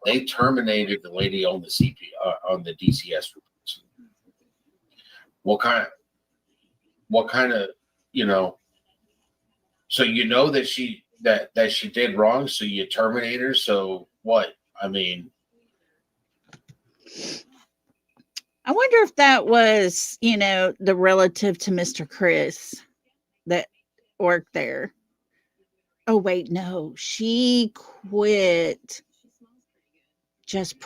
they terminated the lady on the on the DCS reports. What kind of, so that she that she did wrong, so you terminate her. So what? I mean, I wonder if that was, the relative to Mr. Chris that worked there. Oh, wait, no, she quit just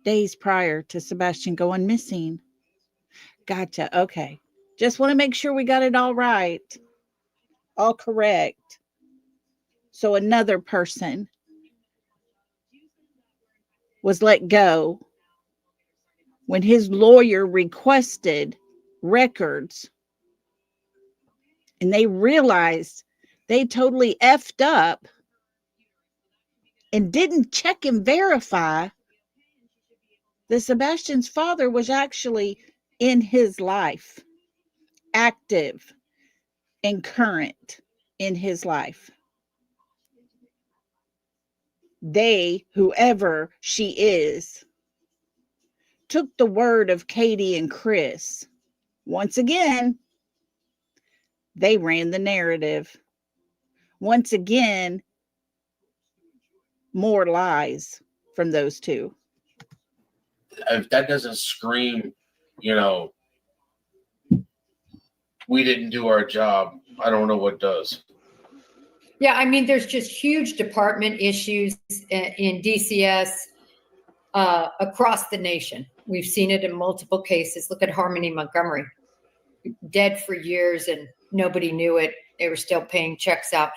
days prior to Sebastian going missing. Gotcha. Okay. Just want to make sure we got it all right. All correct. So another person was let go when his lawyer requested records, and they realized they totally effed up and didn't check and verify that Sebastian's father was actually in his life, active and current in his life. They, whoever she is, took the word of Katie and Chris Once again, they ran the narrative. Once again, more lies from those two. If that doesn't scream, you know, we didn't do our job, I don't know what does. Yeah, I mean, there's just huge department issues in DCS across the nation. We've seen it in multiple cases. Look at Harmony Montgomery, dead for years and nobody knew it. They were still paying checks out.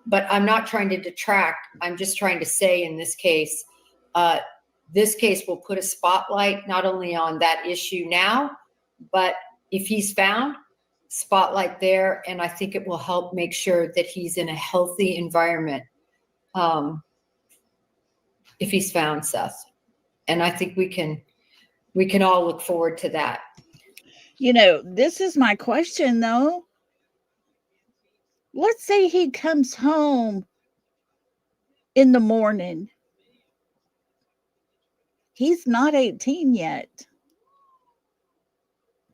But I'm not trying to detract. I'm just trying to say in this case will put a spotlight not only on that issue now, but if he's found, spotlight there. And I think it will help make sure that he's in a healthy environment if he's found, Seth. And I think we can all look forward to that. You know, this is my question though. Let's say he comes home in the morning. He's not 18 yet.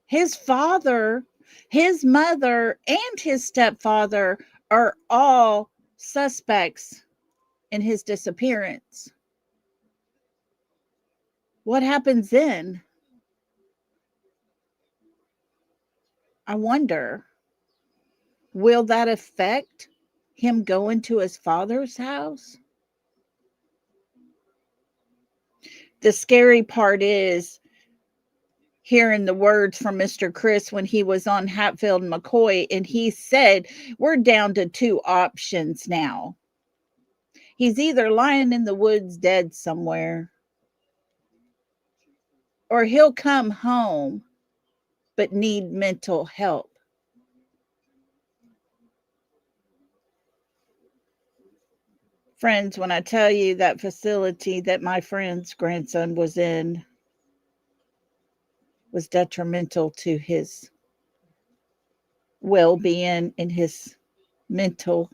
His father, his mother, and his stepfather are all suspects in his disappearance. What happens then? I wonder, will that affect him going to his father's house? The scary part is hearing the words from Mr. Chris when he was on Hatfield and McCoy, and he said, we're down to two options now. He's either lying in the woods dead somewhere, or he'll come home but need mental help. Friends, when I tell you that facility that my friend's grandson was in was detrimental to his well-being and his mental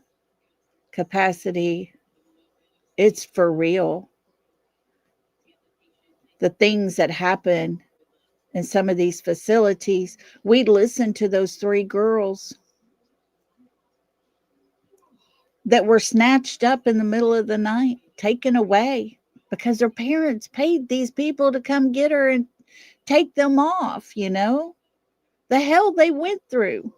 capacity, it's for real. The things that happen in some of these facilities, we listened to those three girls that were snatched up in the middle of the night, taken away because their parents paid these people to come get her and take them off, you know? The hell they went through.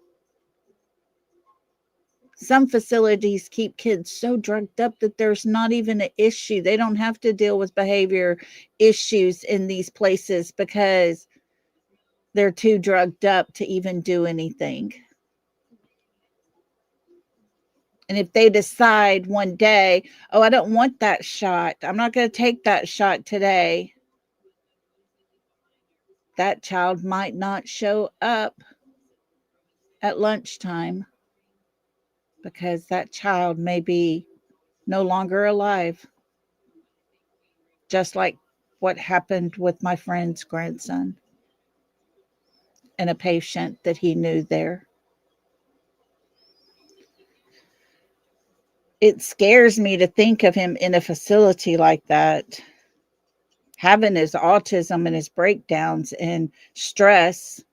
Some facilities keep kids so drugged up that there's not even an issue. They don't have to deal with behavior issues in these places because they're too drugged up to even do anything. And if they decide one day, oh, I don't want that shot, I'm not going to take that shot today, that child might not show up at lunchtime because that child may be no longer alive. Just like what happened with my friend's grandson and a patient that he knew there. It scares me to think of him in a facility like that, having his autism and his breakdowns and stress.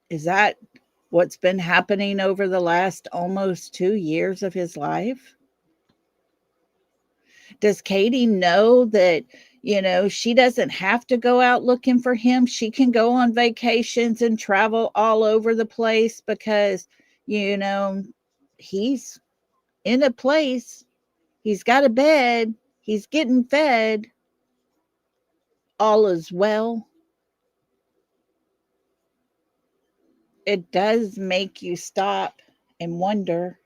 Is that what's been happening over the last almost 2 years of his life? Does Katie know that, you know, she doesn't have to go out looking for him? She can go on vacations and travel all over the place because, you know, he's in a place, he's got a bed, he's getting fed, all is well. It does make you stop and wonder.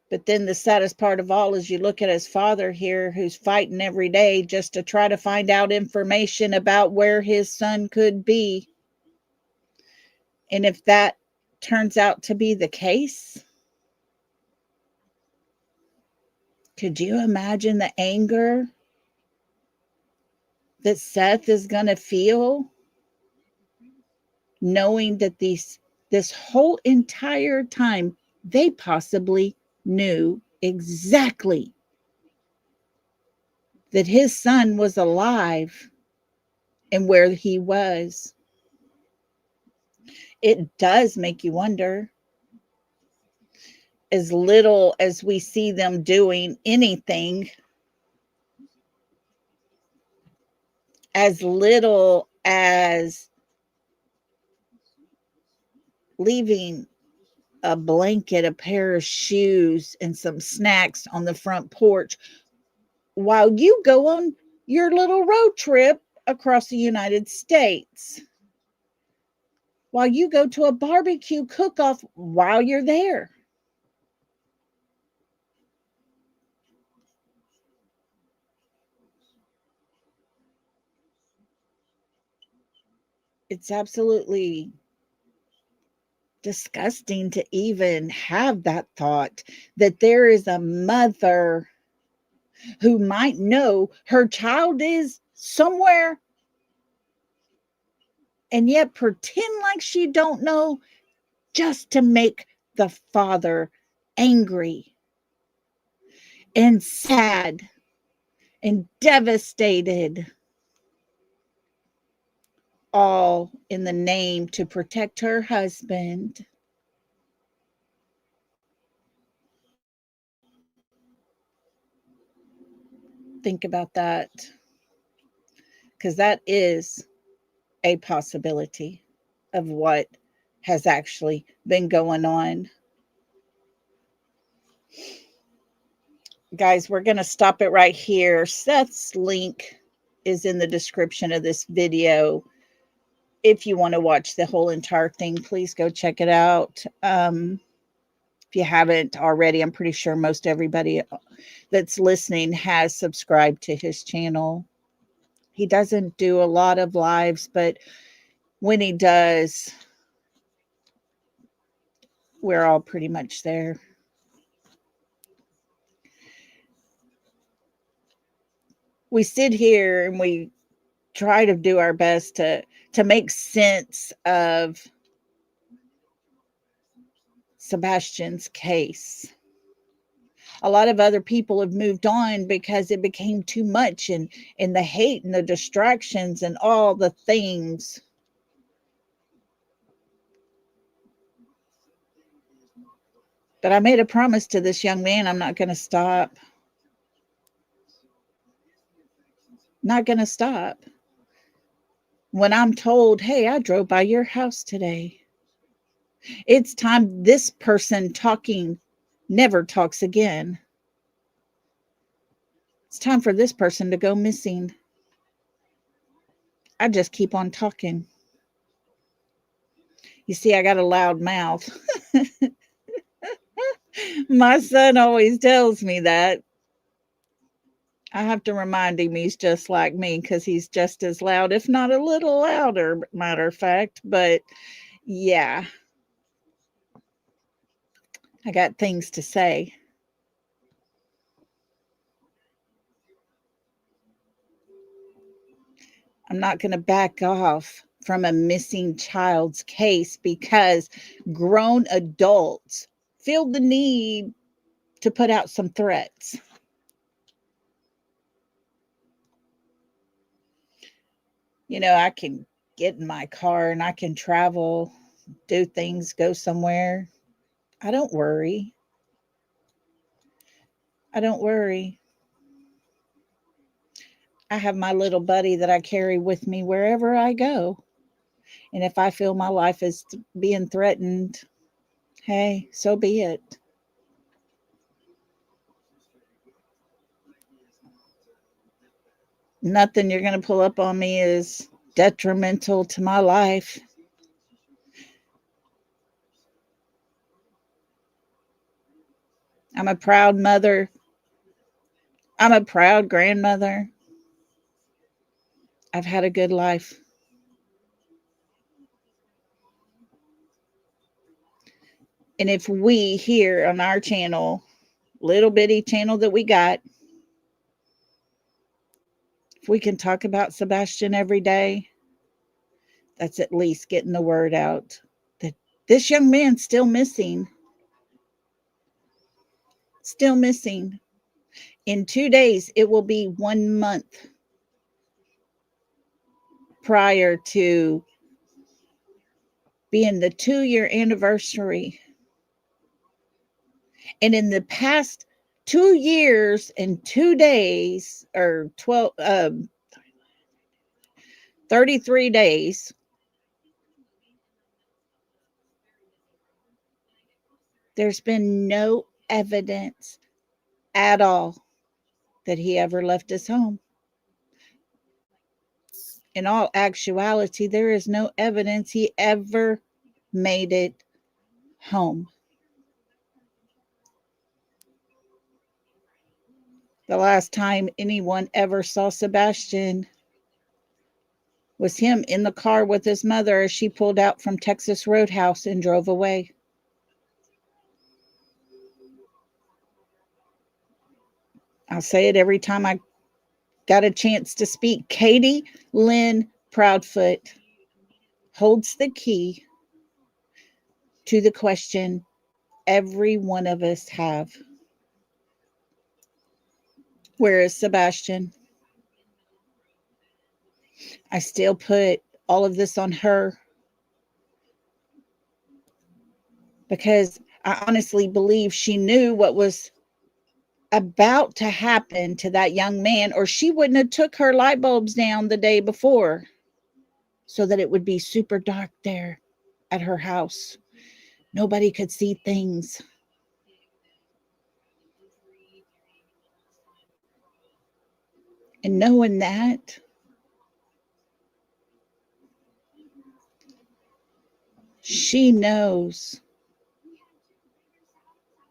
But then the saddest part of all is you look at his father here who's fighting every day just to try to find out information about where his son could be. And if that turns out to be the case, could you imagine the anger that Seth is going to feel knowing that this whole entire time they possibly knew exactly that his son was alive and where he was. It does make you wonder, as little as we see them doing anything, as little as leaving a blanket, a pair of shoes, and some snacks on the front porch while you go on your little road trip across the United States, while you go to a barbecue cook-off while you're there. It's absolutely disgusting to even have that thought that there is a mother who might know her child is somewhere and yet pretend like she don't know just to make the father angry and sad and devastated, all in the name to protect her husband. Think about that, because that is a possibility of what has actually been going on. Guys, we're going to stop it right here. Seth's link is in the description of this video. If you want to watch the whole entire thing, please go check it out. If you haven't already, I'm pretty sure most everybody that's listening has subscribed to his channel. He doesn't do a lot of lives, but when he does, we're all pretty much there. We sit here and we try to do our best to make sense of Sebastian's case. A lot of other people have moved on because it became too much, and the hate and the distractions and all the things. But I made a promise to this young man. I'm not going to stop. Not going to stop. When I'm told, hey, I drove by your house today. It's time this person talking never talks again. It's time for this person to go missing. I just keep on talking. You see, I got a loud mouth. My son always tells me that. I have to remind him he's just like me, because he's just as loud, if not a little louder, matter of fact. But yeah, I got things to say. I'm not going to back off from a missing child's case because grown adults feel the need to put out some threats. You know, I can get in my car and I can travel, do things, go somewhere. I don't worry. I don't worry. I have my little buddy that I carry with me wherever I go. And if I feel my life is being threatened, hey, so be it. Nothing you're going to pull up on me is detrimental to my life. I'm a proud mother. I'm a proud grandmother. I've had a good life. And if we here on our channel, little bitty channel that we got, if we can talk about Sebastian every day, that's at least getting the word out that this young man's still missing. Still missing. In 2 days, it will be 1 month prior to being the 2-year anniversary. And in the past 2 years and 2 days, or 33 days, there's been no evidence at all that he ever left his home. In all actuality, there is no evidence he ever made it home. The last time anyone ever saw Sebastian was him in the car with his mother as she pulled out from Texas Roadhouse and drove away. I'll say it every time I got a chance to speak. Katie Lynn Proudfoot holds the key to the question every one of us have. Where is Sebastian? I still put all of this on her because I honestly believe she knew what was about to happen to that young man, or she wouldn't have took her light bulbs down the day before so that it would be super dark there at her house. Nobody could see things. And knowing that, she knows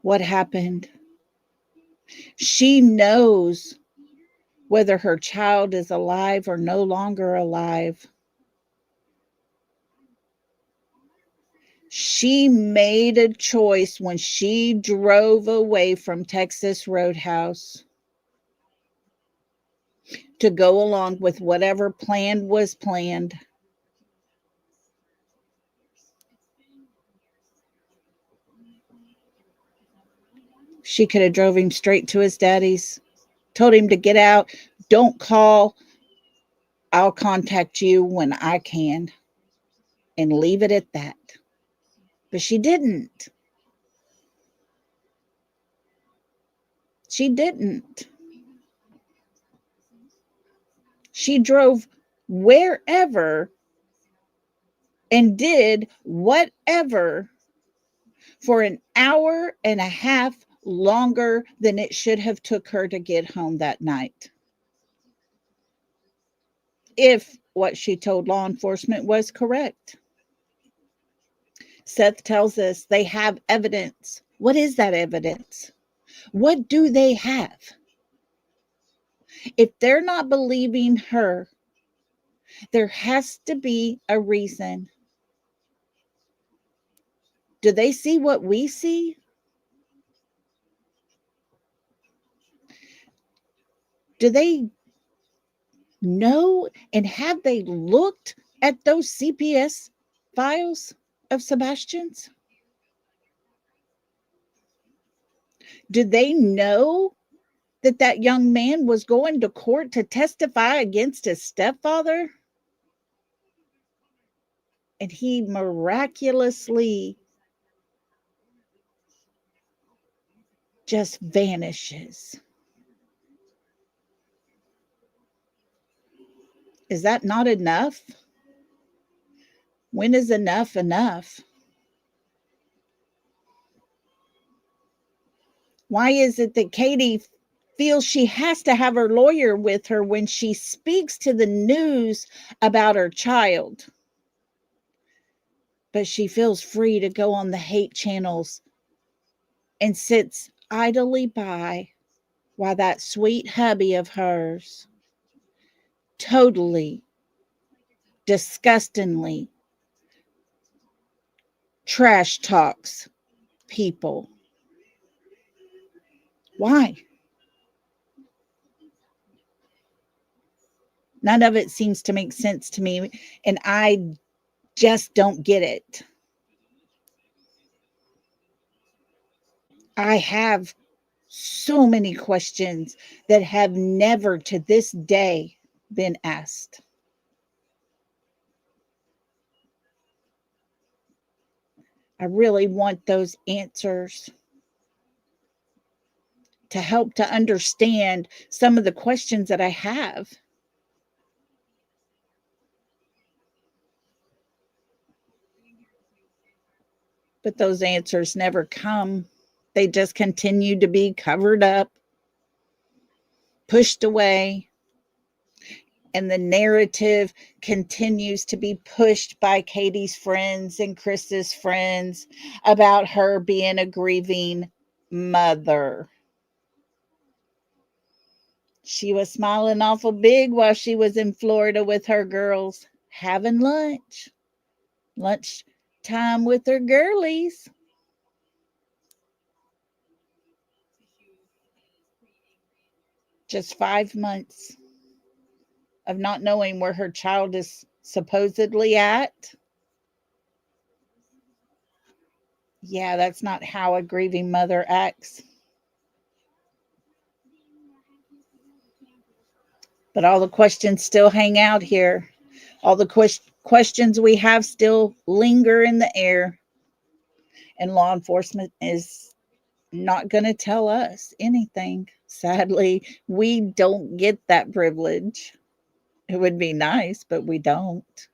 what happened. She knows whether her child is alive or no longer alive. She made a choice when she drove away from Texas Roadhouse to go along with whatever plan was planned. She could have drove him straight to his daddy's, told him to get out, don't call, I'll contact you when I can, and leave it at that. But she didn't. She didn't. She drove wherever and did whatever for an hour and a half longer than it should have took her to get home that night. If what she told law enforcement was correct. Seth tells us they have evidence. What is that evidence? What do they have? If they're not believing her, there has to be a reason. Do they see what we see? Do they know, and have they looked at those CPS files of Sebastian's? Do they know that that young man was going to court to testify against his stepfather? And he miraculously just vanishes. Is that not enough? When is enough enough? Why is it that Katie feels she has to have her lawyer with her when she speaks to the news about her child? But she feels free to go on the hate channels and sits idly by while that sweet hubby of hers totally, disgustingly trash talks people. Why? None of it seems to make sense to me, and I just don't get it. I have So many questions that have never to this day been asked. I really want those answers to help to understand some of the questions that I have. But those answers never come. They just continue to be covered up, pushed away, and the narrative continues to be pushed by Katie's friends and Chris's friends about her being a grieving mother. She was smiling awful big while she was in Florida with her girls having lunch time with her girlies. Just 5 months of not knowing where her child is supposedly at. Yeah, that's not how a grieving mother acts. But all the questions still hang out here. All the questions we have still linger in the air. And law enforcement is not going to tell us anything. Sadly, we don't get that privilege. It would be nice, but we don't.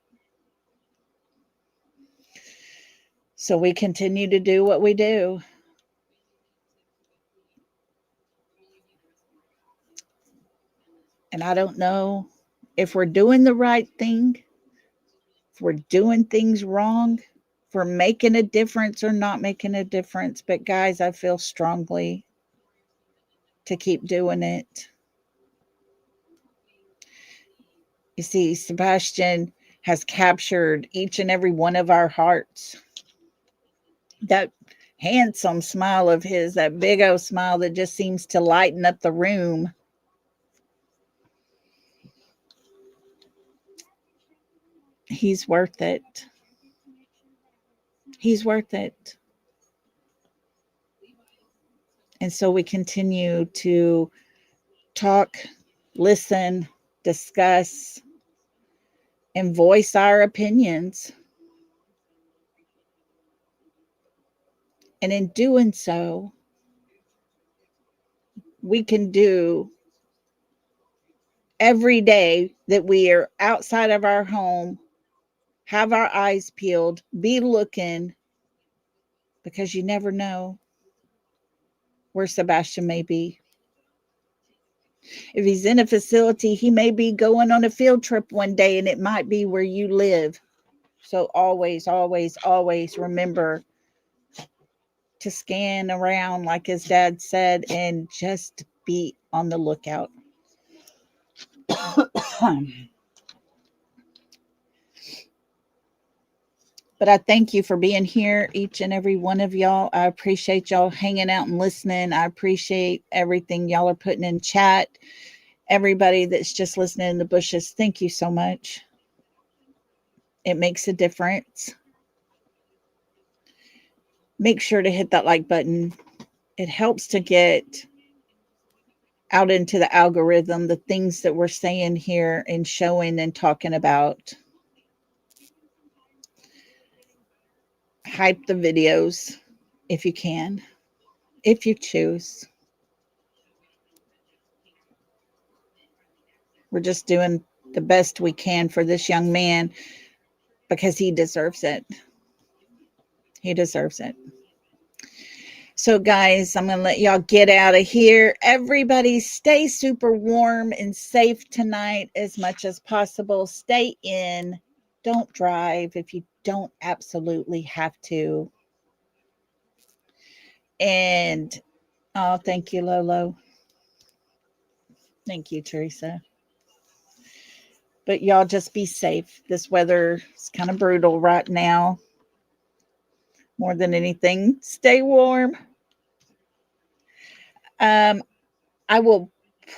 So we continue to do what we do. And I don't know if we're doing the right thing, if we're doing things wrong, if we're making a difference or not making a difference. But guys, I feel strongly to keep doing it. You see, Sebastian has captured each and every one of our hearts. That handsome smile of his, that big old smile that just seems to lighten up the room. He's worth it. He's worth it. And so we continue to talk, listen, discuss, and voice our opinions. And in doing so, we can do every day that we are outside of our home, have our eyes peeled, be looking, because you never know where Sebastian may be. If he's in a facility, he may be going on a field trip one day, and it might be where you live. So always, always, always remember to scan around, like his dad said, and just be on the lookout. But I thank you for being here, each and every one of y'all. I appreciate y'all hanging out and listening. I appreciate everything y'all are putting in chat. Everybody that's just listening in the bushes, thank you so much. It makes a difference. Make sure to hit that like button. It helps to get out into the algorithm the things that we're saying here and showing and talking about. Hype the videos if you can, if you choose. We're just doing the best we can for this young man because he deserves it. He deserves it. So, guys, I'm going to let y'all get out of here. Everybody stay super warm and safe tonight as much as possible. Stay in. Don't drive if you don't absolutely have to. And, oh, thank you, Lolo. Thank you, Teresa. But y'all just be safe. This weather is kind of brutal right now. More than anything, stay warm. I will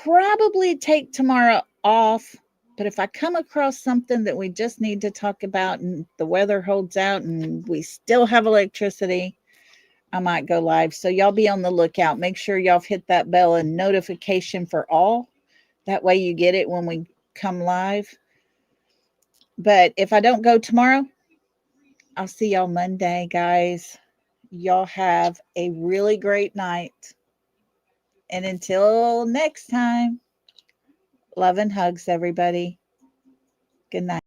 probably take tomorrow off, but if I come across something that we just need to talk about and the weather holds out and we still have electricity, I might go live. So y'all be on the lookout. Make sure y'all hit that bell and notification for all. That way you get it when we come live. But if I don't go tomorrow, I'll see y'all Monday, guys. Y'all have a really great night. And until next time, love and hugs, everybody. Good night.